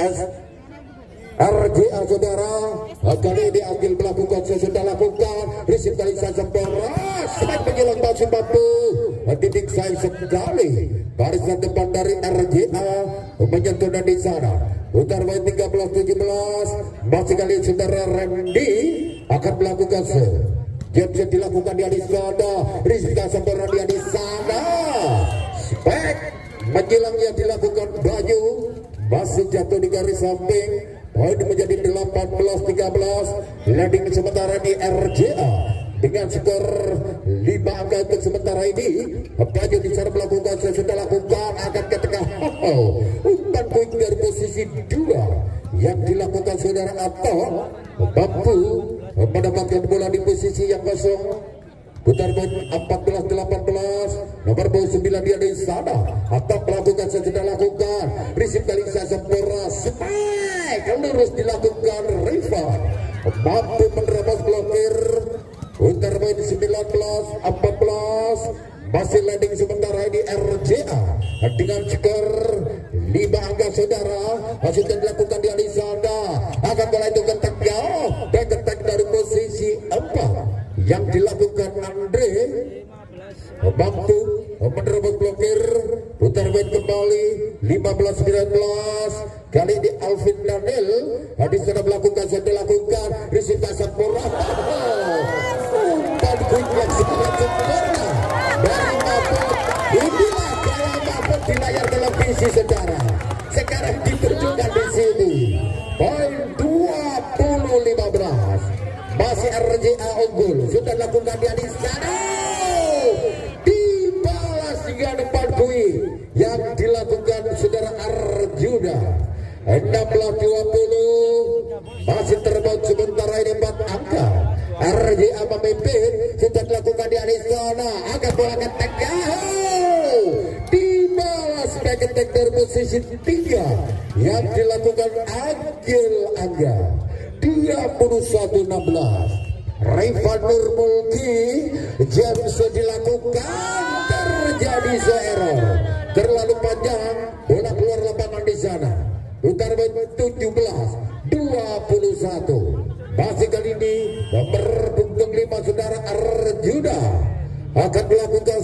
RJA saudara. Kali ini Agil melakukan sudah lakukan. Risip kali saja beras. Semakin menjelang basi mampu. Titik saya sekali. Barisan depan dari RJA menyentuh di sana. Putar main 13-17. Masih kali saudara Randy akan melakukan Jam dilakukan di sana. Rizka sempurna dia di sana. Spek menjelang yang dilakukan Bayu. Masih jatuh di garis samping. Poin menjadi 18-13. Landing sementara di RJA dengan skor 5 angka untuk sementara ini. Bayu di sana melakukan sudah lakukan akan ke tengah. Umpan poin dari posisi 2 yang dilakukan saudara Ato. Mampu mendapatkan bola di posisi yang kosong. Putar poin 14-18. Nomor 9 dia di sana. Atap melakukan sudah lakukan. Risip kali saya sempurna. Spek lurus dilakukan Rifan. Mampu menerobos blokir. Putar poin 19-14. Masih landing sementara ini RJA dengan skor 5 angka saudara. Masih dilakukan di sana. Akan bola itu ke tengah. Back attack dari posisi 4 yang dilakukan Andre. Mampu menerobos blokir. Putar main kembali 15-19. Kali ini Alvin Daniel di sana melakukan sudah lakukan. Risita sempurna. Umpan quick yang sangat sempurna dari Mabuk. Inilah kalau Mabuk di layar televisi saudara. Sekarang diterjunkan di sini. Poin 20-15. Masih RJA unggul. Sudah lakukan dia di sana. Dibalas hingga depan poin yang dilakukan saudara Arjuna. 16-20. Masih terbaut sementara ini 4 angka. RJA memimpin. Sudah dilakukan di sana. Akan bola ke tengah. Dibalas back attack dari posisi 3 yang dilakukan Agil Angga. 21-16. Rifan Nurmulki James dilakukan. Terjadi error. Terlalu panjang. Bola keluar lapangan di sana. Putar 17-21. Masih kali ini nomor punggung 5 saudara Arjuna akan melakukan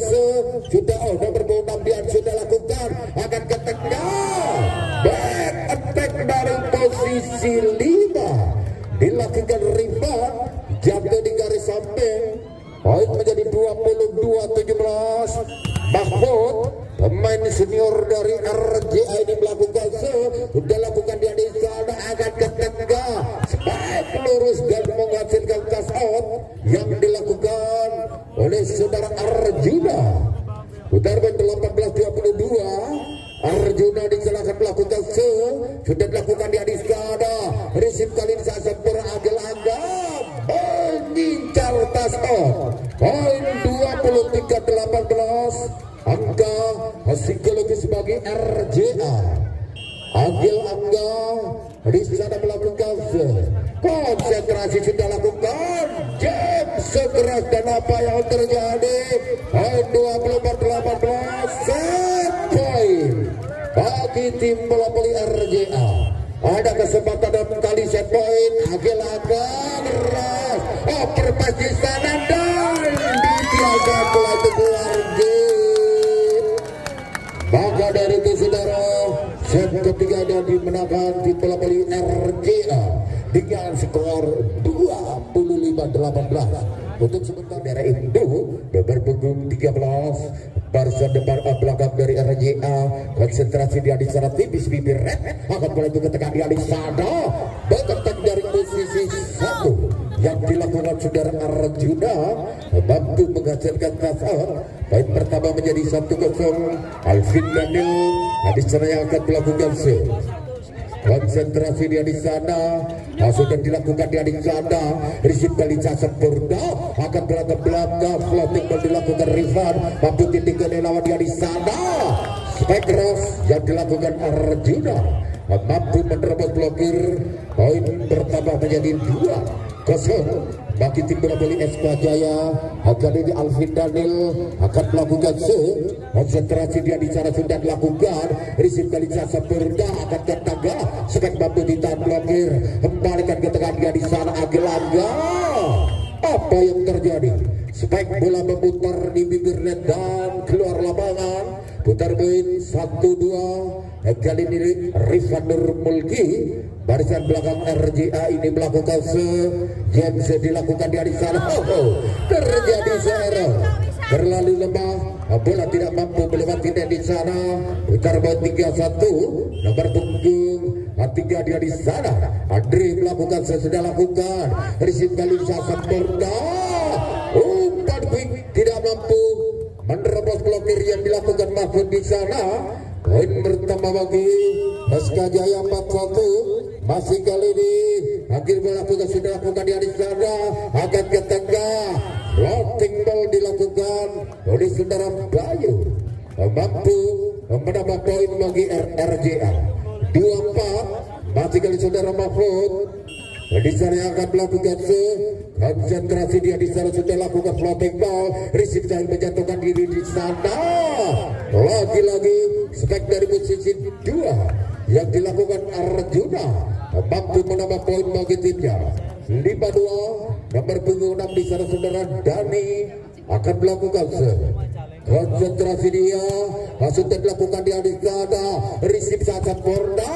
sudah nomor 6 dia sudah lakukan akan ke tengah. Back attack dari posisi 5 dilakukan Rifan. Jatuh di garis samping. Poin menjadi 22-17. Mahmud pemain senior dari RJA ini melakukan sudah lakukan dia di sana akan ke tengah. Spek lurus dan menghasilkan cash out yang dilakukan oleh saudara Arjuna. Putar main 18-22. Arjuna disilakan melakukan sudah dilakukan dia di sana. Risip kali ini saat sempurna Agil Angga mengincar cash out. Poin 23-18. Angka psikologis bagi RJA. Agil Angga di sana melakukan konsentrasi sudah lakukan. James sekeras dan apa yang terjadi. Poin 24-18. Set poin bagi tim bola voli RJA. Ada kesempatan dalam kali set poin. Agil Angga keras. Overpass di sana dan ditiaga bola itu keluar game. Maka dari itu saudara, set ketiga dan dimenangkan tim bola voli RJA dengan skor 25-18. Untuk sebentar daerah Indo nomor punggung 13 barisan depan belakang dari RJA. Konsentrasi dia di sana tipis bibir red akan mulai ketekan dia di sana. Berketek dari posisi 1 yang dilakukan saudara Arjuna mampu menghasilkan touchdown. Poin pertama menjadi 1-0. Alvin Daniel di sana yang akan melakukan set. Konsentrasi dia di sana, sudah dilakukan dia di sana. Risip kali sempurna akan belakang floating ball dilakukan Rifan, mampu titik ke lawan dia di sana. Spekros yang dilakukan Arjuna mampu menerobos blokir. Poin pertama menjadi 2-0 bagi tim bola voli SK Jaya. Kali ini Alvin Daniel akan melakukan set. Konsentrasi dia di sana sudah dilakukan. Risip kali sempurna akan ke tangga. Spek mampu ditahan blokir. Kembalikan ke tengah dia di sana Agilangga. Apa yang terjadi? Spek bola memutar di bibir net dan keluar lapangan. Putar poin 1-2. Kali ini Rifan Nurmulki barisan belakang RJA ini melakukan James dilakukan di sana. Terjadi error, terlalu lemah, bola tidak mampu melewati net di sana. Putar poin 3-1. Nomor punggung 3 dia di sana. Andre melakukan sesudah lakukan. Risip kali sempurna. Umpan quick tidak mampu menerobos blokir yang dilakukan Mahfud di sana. Poin pertama bagi SK Jaya 4-1. Masih kali ini akhir melakukan sudah lakukan di sana. Akan ke tengah. Floating ball dilakukan oleh saudara Bayu. Mampu menambah poin bagi RJA 2-4. Masih kali saudara Mahfud di sana yang akan melakukan konsentrasi dia di sana sudah lakukan floating ball. Risip yang menjatuhkan diri di sana. Lagi-lagi spek dari posisi 2 yang dilakukan Arjuna mampu menambah poin bagi timnya 5-2. Nomor punggung 6 di sana saudara Dani akan melakukan konsentrasi dia sudah dilakukan di sana. Risip sangat sempurna.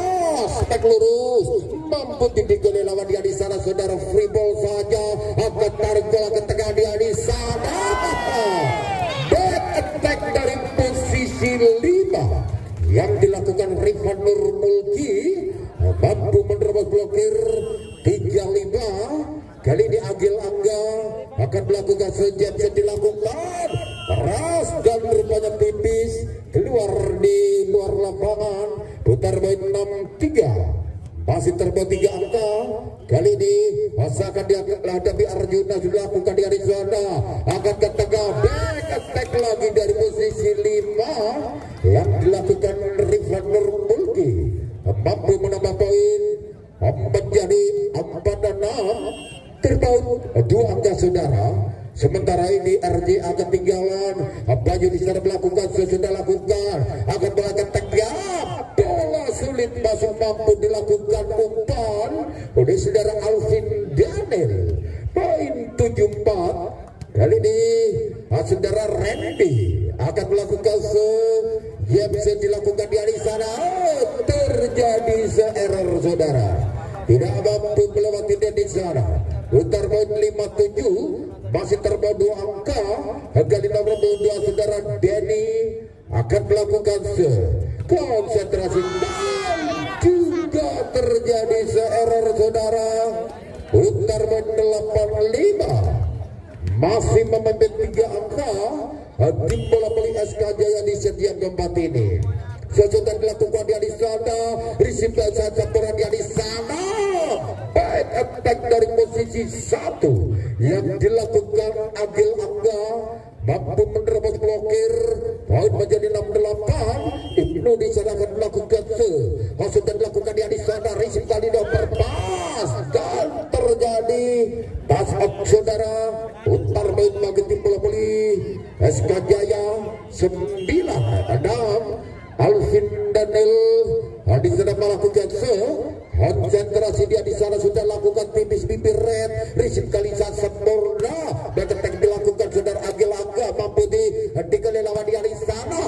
Spek lurus mampu ditinggal lawan dia di sana saudara. Free ball saja akan tarik bola ke tengah dia di sana. Back attack dari posisi 5 yang dilakukan Rifan Nurmulki mampu menerobos blokir 3-5. Kali ini Agil Angga akan melakukan sejam dilakukan keras dan rupanya tipis keluar di luar lapangan. Putar poin 6-3. Masih terbawa 3 angka. Kali ini akan dihadapi Arjuna sudah lakukan di sana. Akan ke tengah back attack lagi dari posisi 5 yang dilakukan Rifan Nurmulki mampu menambah poin menjadi 4-6. Terpaut 2 angka saudara. Sementara ini RJA ketinggalan. Bayu di sana melakukan sesudah lakukan akan melakukan tegak. Bola sulit masuk mampu dilakukan umpan oleh saudara Alvin Daniel. Poin 7-4. Kali ini saudara Randy akan melakukan yang bisa dilakukan di sana. Terjadi error saudara. Tidak mampu melewati di sana. Putar poin 5-7. Masih terbawa 2 angka. Kali nomor 2 saudara Denny akan melakukan konsentrasi dan juga terjadi error saudara. Putar poin 8-5. Masih memimpin 3 angka. Tim bola voli SK Jaya di setiap tempat ini. Sesudah dilakukan dia di sana. Risip dan sempurna dia di sana. Back attack dari posisi 1 yang dilakukan Agil Angga mampu menerobos blokir. Poin menjadi 6-8. Ibnu di sana akan melakukan sudah dilakukan dia di sana. Risip kali nomor pas dan terjadi pas up saudara. Putar main bagi tim bola voli SK Jaya 9-6. Alvin Daniel di sana melakukan konsentrasi dia di sana sudah lakukan tipis bibir red. Risip kali sempurna. Betek dilakukan saudara Agil Angga mampu dikali lawan dia di sana.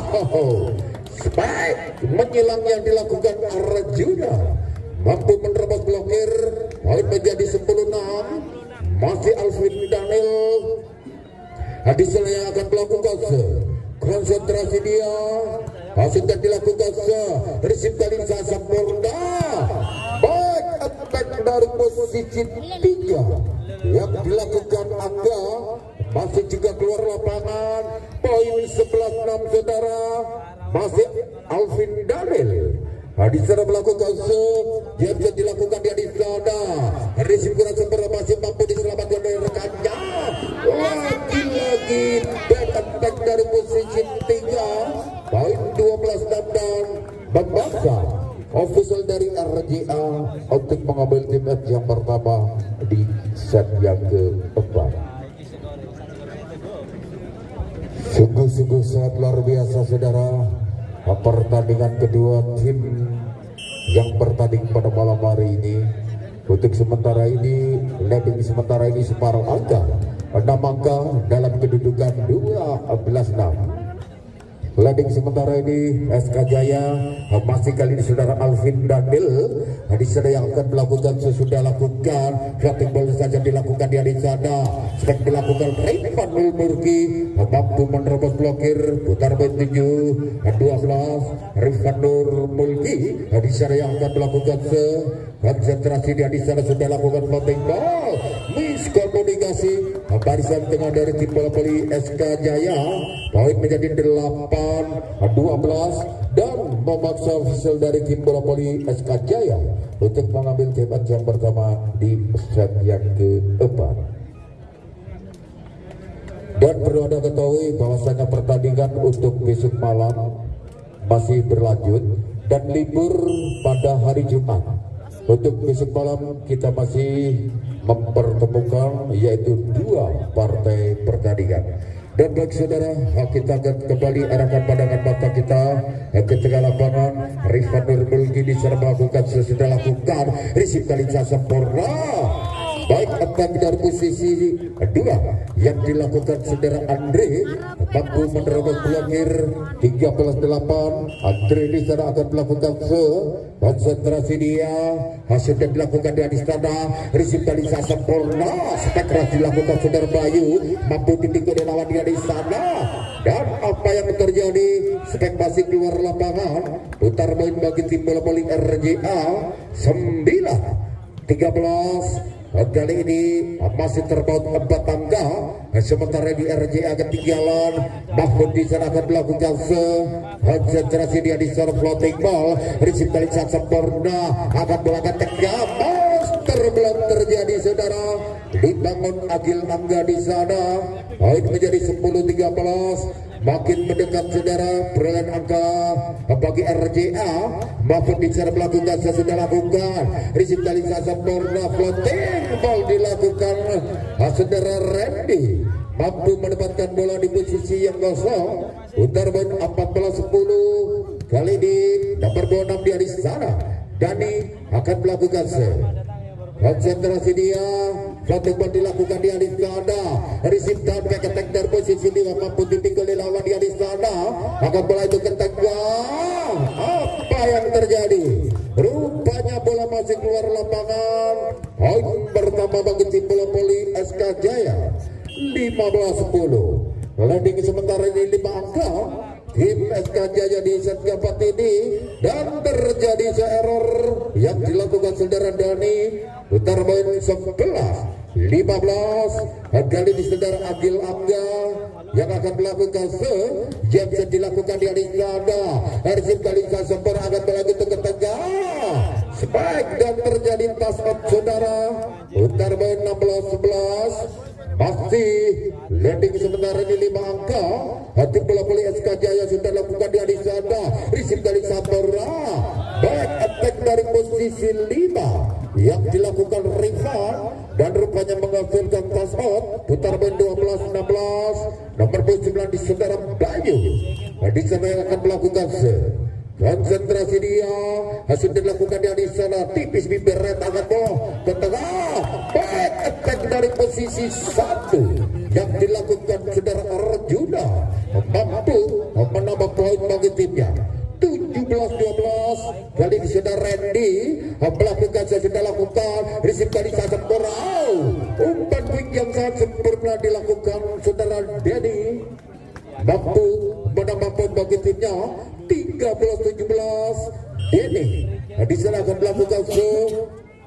Spike menyilang yang dilakukan Arjuna mampu menerobos blokir. Poin menjadi 10-6. Masih Alvin Daniel di sana yang akan melakukan konsentrasi dia. Sudah dilakukan resip kali sempurna. Baik attack dari posisi 3 yang dilakukan Angga, masih juga keluar lapangan. Poin 11-6 saudara, masih Alvin Daniel. Di sana melakukan dia bisa dilakukan dia di sana. Resip kurang sempurna, masih mampu diselamatkan dari rekannya. Lagi-lagi back attack dari posisi 3. Poin 12 dan membaksa official dari RJA untuk mengambil tim F yang pertama di set yang keempat. Sungguh-sungguh sangat luar biasa saudara, pertandingan kedua tim yang bertanding pada malam hari ini. Untuk sementara ini, leading sementara ini separuh angka, 6 angka dalam kedudukan 12-6. Leading sementara ini SK Jaya, masih kali ini saudara Alvin Daniel. Di sana yang akan melakukan sesudah lakukan flatting ball saja dilakukan di sana. Sedang dilakukan Rifan Murki, mampu menerobos blokir, putar poin 7 12 Rifan Mulki. Di sana yang akan melakukan konsentrasi dia di sana sudah lakukan floating ball, miskomunikasi. Barisan tengah dari tim bola voli SK Jaya, poin menjadi 8-12 dan memaksa official dari tim bola voli SK Jaya untuk mengambil cepat yang pertama di set yang keempat. Dan perlu Anda ketahui bahwasanya pertandingan untuk besok malam masih berlanjut dan libur pada hari Jumat. Untuk besok malam kita masih mempertemukan yaitu 2 partai pertandingan. Dan bagi saudara, kita akan kembali arahkan pandangan mata kita ke tengah lapangan. Rifan Mulki di sana melakukan sesudah lakukan resip kali sempurna. Baik akan dari posisi 2 yang dilakukan saudara Andre, mampu menerobos blokir 13-8. Andre di sana akan melakukan konsentrasi dia, hasil yang dilakukan di sana resip kali sempurna. Spekrasi dilakukan saudara Bayu, mampu ditinggalkan lawan dia di sana. Dan apa yang terjadi, spek masih keluar lapangan. Putar poin bagi tim bola voli RJA 9-13. Kali ini masih terpaut 4 angka, sementara di RJA ketinggalan. Mahfud di sana akan melakukan konsentrasi dia di sana floating ball, resip kali sempurna akan melakukan tegak. Belum terjadi saudara, dibangun Agil Angga di sana. Poin menjadi 10-13. Makin mendekat saudara perolehan angka bagi RJA. Mahfud di sana melakukan sesudah lakukan resip kali sempurna, floating ball dilakukan. Saudara Randy mampu menempatkan bola di posisi yang kosong. Putar poin 14-10. Kali ini nomor 26 dia di sana. Dani akan melakukan konsentrasi dia, floating ball dilakukan dia di sana. Resip down back attack dari posisi 5, mampu ditinggal lawan dia di sana. Akan bola itu ke tengah. Apa yang terjadi? Rupanya bola masih keluar lapangan. Poin pertama bagi tim bola voli SK Jaya 15-10. Landing sementara ini 5 angka tim SK Jaya di set keempat ini. Dan terjadi error yang dilakukan saudara Dani. Putar poin 11-15. Kali di saudara Agil Angga yang akan melakukan jam dilakukan di sana. Resip kali sempurna akan berlanjut ke tengah. Spike dan terjadi tas up saudara. Putar poin 16-11. Masih landing sementara di 5 angka. Tim bola voli SK Jaya sudah lakukan di sana. Resip kali sempurna. Back attack dari posisi 5 yang dilakukan Rifan dan rupanya menghasilkan pass out. Putar poin 12-16. Nomor 9 di saudara Bayu. Di sana yang akan melakukan konsentrasi dia, hasil dilakukan dia di sana. Tipis bibir red angkat bola ke tengah. Back attack dari posisi 1 yang dilakukan saudara Arjuna, mampu menambah poin bagi timnya 17-12. Kali ini saudara Randy melakukan sudah lakukan resip kali sempurna. Umpan wing yang sangat sempurna dilakukan saudara Dedi. mampu menambah poin bagi timnya 13-17. Ini di sana akan melakukan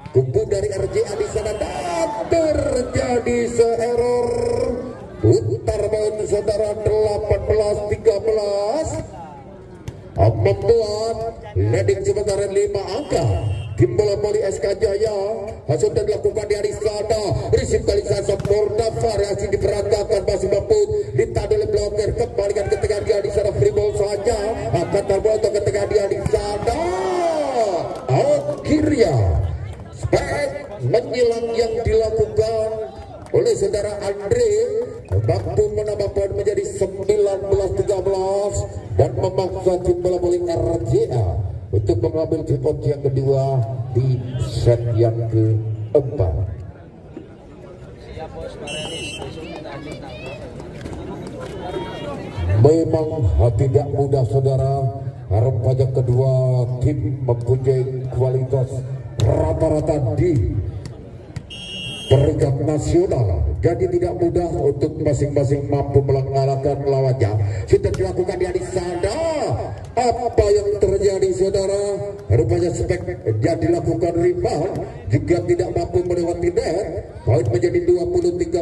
kumpul dari RJA di sana dan terjadi error. Putar poin saudara 18-13. Membuat leading sementara 5 angka. Tim bola voli SK Jaya sudah dilakukan di sana. Risip kali sempurna, variasi diperagakan masih mampu ditahan oleh blocker. Kembalikan ke tengah dia di sana, free ball saja akan terbuat ke tengah dia di sana. Akhirnya spek menyilang yang dilakukan oleh saudara Andre mampu menambah poin menjadi 19-13 dan memaksa tim bola voli RJA untuk mengambil tripod yang kedua di set yang keempat. Memang tidak mudah saudara, remaja kedua tim mempunyai kualitas rata-rata di peringkat nasional, jadi tidak mudah untuk masing-masing mampu mengalahkan lawannya. Sudah dilakukan di sana. Apa yang terjadi saudara? Rupanya spek yang dilakukan rival juga tidak mampu melewati net. Poin menjadi 20-13.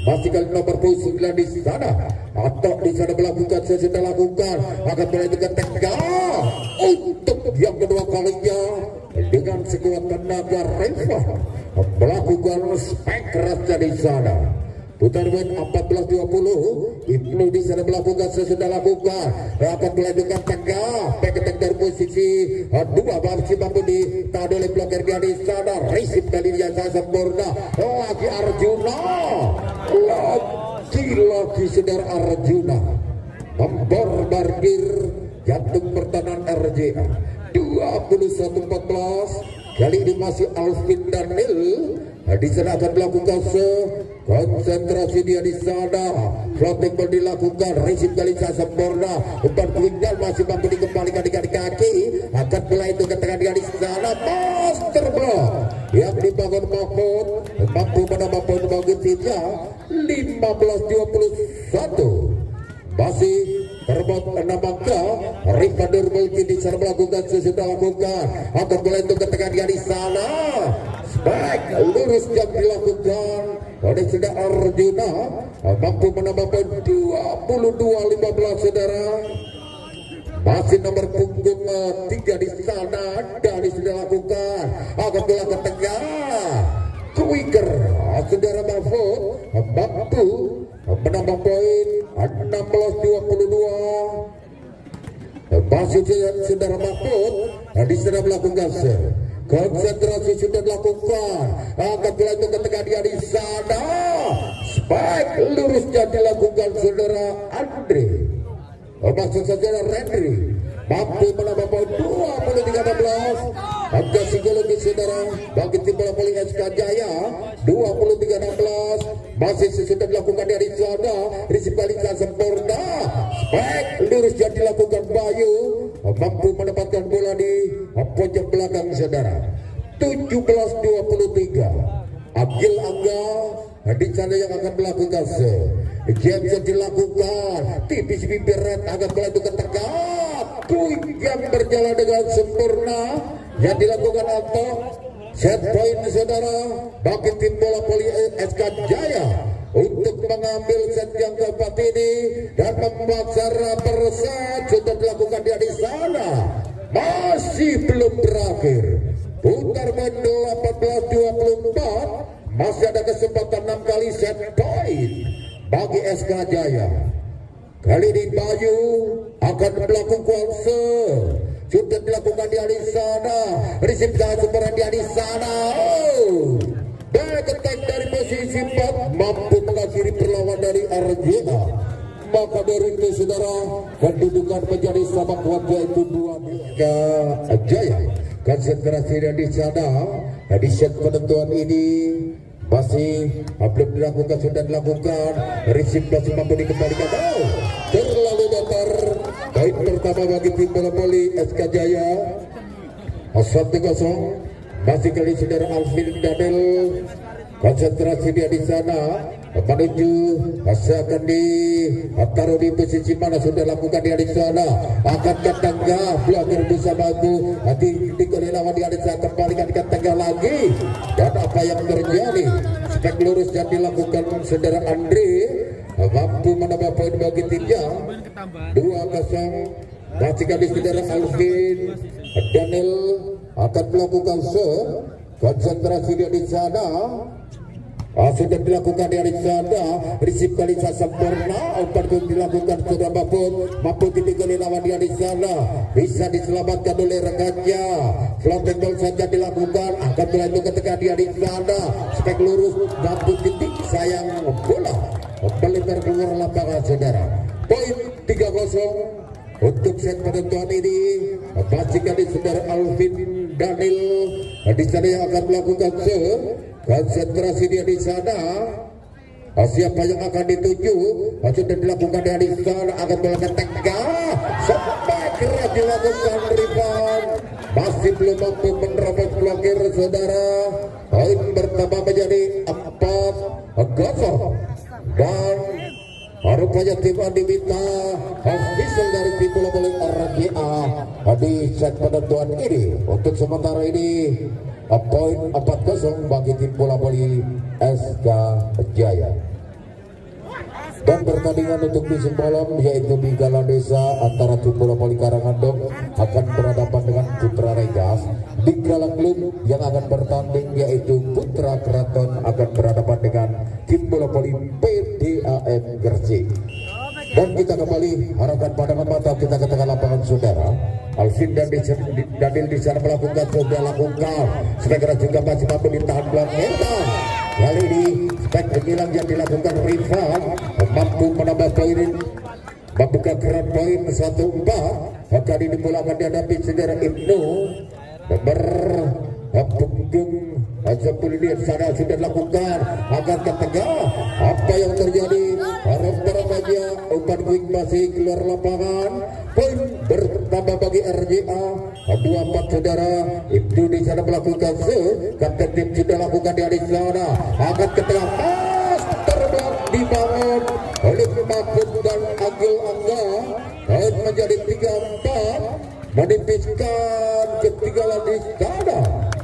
Masih kali nomor 9 di sana. Atau di sana melakukan sesudah lakukan akan melanjutkan tegak untuk yang kedua kalinya dengan sekuat tenaga rival melakukan spek keras di sana. Putar poin 14-20. Ibnu di sana melakukan sesudah lakukan akan melanjutkan tegak peketek dari posisi 2 masih mampu ditahan oleh blocker dia di sana. Risip kali dia sempurna lagi Arjuna, lagi saudara Arjuna memborbardir jantung pertahanan RJA. 21-14. Kali ini masih Alvin Daniel di sana akan melakukan konsentrasi dia di sana. Floating ball dilakukan, risip kali sempurna. Umpan tinggal masih mampu dikembalikan di kaki. Akan mulai itu ke tengah dia di sana. Master block yang dibangun Mahmud mampu menambah poin bagi timnya 15-21. Masih terbot 6 angka. Rifadur Mulki di sana melakukan sesudah lakukan akan mulai itu ke tengah dia di sana. Spek lurus yang dilakukan oleh saudara Arjuna mampu menambah poin 22-15 saudara. Masih nomor punggung 3 di sana dan sudah lakukan akan mulai ke tengah. Quicker saudara Mahfud mampu menambah poin 16-22. Masih saudara Mahfud di sana melakukan konsentrasi sudah dilakukan akan mulai ke tengah dia di sana. Spike lurusnya dilakukan saudara Andre, maksud saudara Rendri mampu menambah poin 23-16. Angka psikologi saudara bagi tim bola voli SK Jaya 23-16. Masih sesudah dilakukan dari sana. Risip balikan sempurna. Spek lurus yang dilakukan Bayu mampu mendapatkan bola di pojok belakang saudara. 17-23. Agil Angga di sana yang akan melakukan James yang dilakukan tipis bibir red akan melakukan tegak. Quick yang berjalan dengan sempurna yang dilakukan atau set point saudara bagi tim bola voli SK Jaya untuk mengambil set yang keempat ini dan memaksa perset sudah dilakukan dia di sana. Masih belum berakhir. Putar main 18-24. Masih ada kesempatan 6 kali set point bagi SK Jaya. Kali ini Bayu akan melakukan sudah dilakukan di sana. Risip sempurna di sana. Back attack dari posisi 4 mampu mengakhiri perlawan dari RJA. Maka dari itu saudara, kedudukan menjadi sama kuat yaitu 2 Jaya. Konsentrasi di sana. Di set penentuan ini masih belum dilakukan, sudah dilakukan. Risip masih mampu dikembalikan. Terlalu datar. Poin pertama bagi tim bola voli SK Jaya. 1-0. Masih kali saudara Alvin Daniel. Konsentrasi dia di sana. menuju akan ditaruh di posisi mana sudah lakukan di sana akan ke tengah blokir bisa mampu nanti dikali lawan di sana kembalikan ke tengah lagi dan apa yang terjadi spek lurus yang dilakukan saudara Andre mampu menambah poin bagi timnya 2-0 masih kali saudara Alvin Daniel akan melakukan konsentrasi dia di sana. Sudah dilakukan dari sana, risip kali sempurna, umpan dilakukan sudah mampu ditinggali lawan dia di sana, bisa diselamatkan oleh rekannya. Floating ball saja dilakukan, akan berlanjut ketika dia di sana, spek lurus, mampu titik sayang bola, melempar keluar lapangan saudara. Poin 3-0 untuk set penentuan ini, masih kali saudara Alvin Daniel di sana yang akan melakukan konsentrasi dia di sana. Siapa yang akan dituju sudah dilakukan dari sana akan melakukan tengah sampai keras dilakukan rebound masih belum mampu menerobos blokir saudara. Poin bertambah menjadi 4-0 dan rupanya tim diminta official dari tim bola voli RGA di set penentuan ini. Untuk sementara ini poin 4-0 bagi tim bola voli SK Jaya. Dan pertandingan untuk musim malam yaitu di Gala Desa antara tim bola voli Karangandong akan berhadapan dengan Putra Rengas. Di Gala Klub yang akan bertanding yaitu Putra Keraton akan berhadapan dengan tim bola voli PDAM Gresik. Dan kita kembali harapkan pandangan mata kita ke tengah lapangan saudara. Alvin dan Daniel di sana melakukan sudah lakukan. Segera juga masih mampu ditahan belakang. Kali ini spek penghilang yang dilakukan Rifan mampu menambah poin, membuka keran poin 1-4. Kali ini bola akan dihadapi saudara Ibnu nomor punggung Azabul ini sana sudah dilakukan akan ke tengah. Apa yang terjadi? Harap aja umpan wing masih keluar lapangan. Poin bertambah bagi RJA 2-4 saudara. Ibnu di sana melakukan kapten tim sudah lakukan di sana akan ke tengah. Pas terbang dibangun oleh Mahfud dan Agil Angga. Poin menjadi 3-4 menipiskan ketinggalan di sana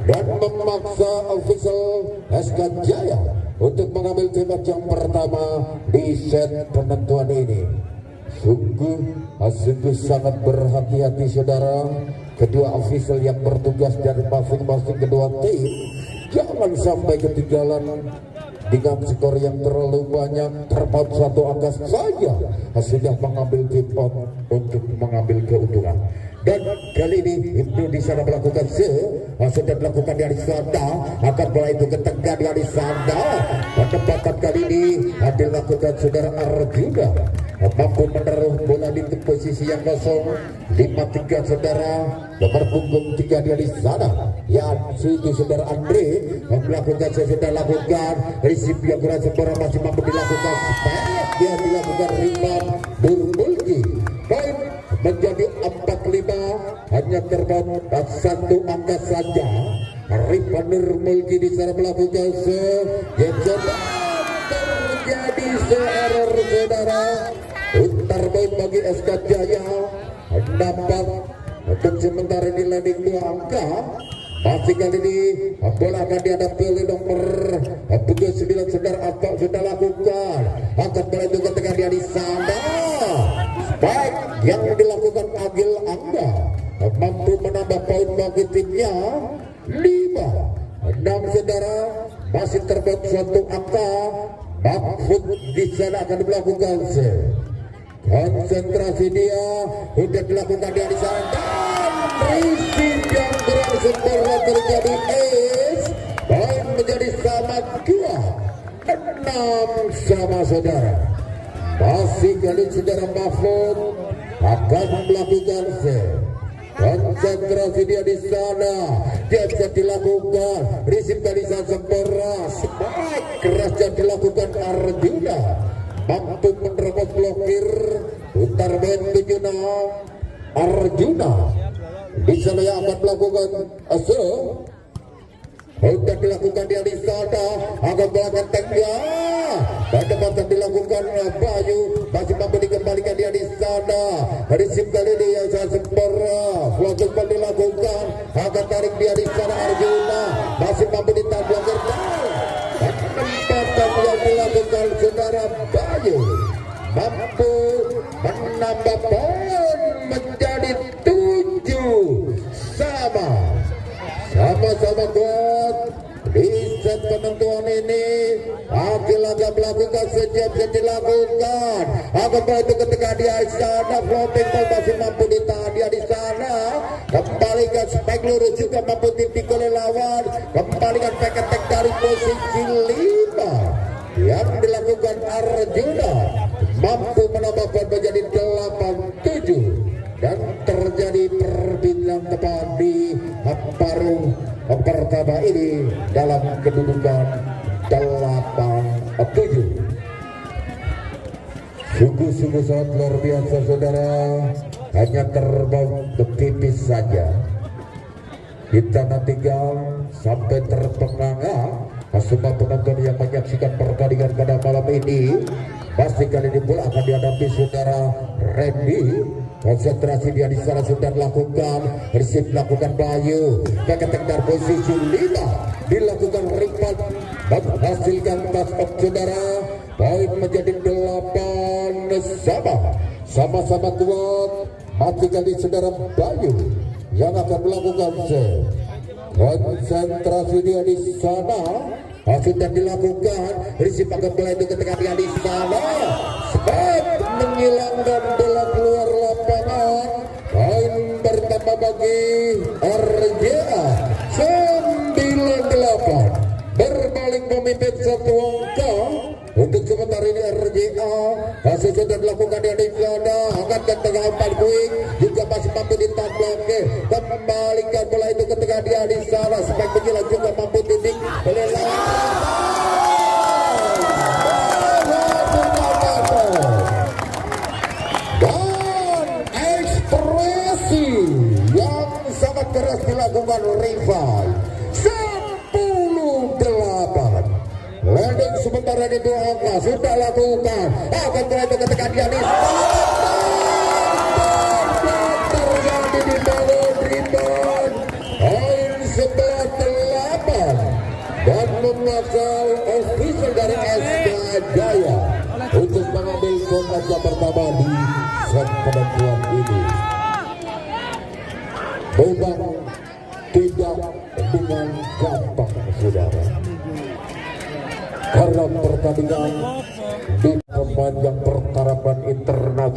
dan memaksa official SK Jaya untuk mengambil tembak yang pertama di set penentuan ini. Sungguh sangat berhati-hati saudara kedua official yang bertugas dari masing-masing kedua tim. Jangan sampai ketinggalan dengan skor yang terlalu banyak, terpaut 1 angka saja sudah mengambil tip out untuk mengambil keuntungan. Dan kali ini Ibnu di sana melakukan sudah dilakukan dari sana akan bola itu ke tengah dari sana. Penempatan kali ini dilakukan saudara Arjuna mampu menaruh bola di posisi yang kosong. 5-3 saudara nomor punggung 3 dia di sana. Ya itu saudara Andre melakukan sudah lakukan risip yang kurang sempurna masih mampu dilakukan dia dilakukan rebound Nurmulki. Poin menjadi 4-5 hanya terdapat 1 angka saja. Rebound Nurmulki di sana melakukan terjadi error saudara. Putar poin bagi SK Jaya dapat untuk sementara ini landing 2 angka. Masih kali ini bola akan dihadapi oleh nomor 39 saudara Atok sudah lakukan akan berlanjut ketika dia di sana. Spike yang dilakukan Agil Angga mampu menambah poin bagi timnya 5-6 saudara. Masih terdapat 1 angka. Mahfud di sana akan melakukan konsentrasi dia sudah dilakukan dia di sana dan risip yang kurang sempurna terjadi ace. Poin menjadi sama 2-6 sama saudara. Masih kali saudara Mahfud akan melakukan konsentrasi dia di sana. Dia bisa dilakukan risip kali sempurna. Spike keras yang dilakukan Arjuna mampu menerobos blokir. Putar main 7-6 Arjuna di sana yang akan melakukan Sudah dilakukan dia di sana, agak belakang tengah. Bagaimana dilakukan Bayu, masih mampu dikembalikan dia di sana. Risip kali ini yang saya sempurna, langsung dilakukan, agak tarik dia di sana Arjuna, masih mampu ditahan gerbang. Penempatan yang dilakukan saudara Bayu, mampu menambah poin menjadi 7-sama. Sama-sama kuat di set penentuan ini. Lagi-lagi melakukan setiap yang dilakukan. Apabila itu ketika dia di sana, floating ball masih mampu ditahan dia di sana. Kembalikan spike lurus juga mampu tipikal oleh lawan. Kembalikan back attack dari posisi 5 yang dilakukan Arjuna, mampu menambah poin menjadi 8-7. Dan terjadi perbincangan tepat di paruh pertama ini dalam kedudukan 8-7. Sungguh-sungguh sangat luar biasa saudara, hanya terbang tipis saja. Kita nantikan sampai terpenganga semua penonton yang menyaksikan pertandingan pada malam ini. Pasti kali ini pula akan dihadapi saudara Randy. Konsentrasi dia di sana sudah dilakukan. Persib lakukan Bayu. Keketek dari posisi 5 dilakukan Rifat, menghasilkan touch saudara. Poin menjadi 8-sama. Sama-sama kuat. Mati kali saudara Bayu yang akan melakukan set. Konsentrasi dia di sana sudah dilakukan. Risip akan mulai itu ketika dia di sana. Sebab menghilangkan bola keluar lapangan. Poin bertambah bagi RJA 9-8. Berbalik memimpin satu angka. Untuk sementara ini RJA masih sudah dilakukan dia di sana. Angkat tengah umpan quick juga masih mampu ditahan belakang. Kembalikan bola itu ketika dia di sana. Spek penjilat juga mampu titik oleh dan ekspresi yang sangat keras dilakukan rival. 10-8. Landing sementara di dua angka sudah lakukan. Akan terakhir ketika dia di terjadi di bawah rebound. Poin 11-8 dan menguasai official dari SK Jaya untuk mengambil kontak pertama di set penentuan ini. Bukan tidak dengan gampang saudara, karena pertandingan di perpanjang pertarapan internasional.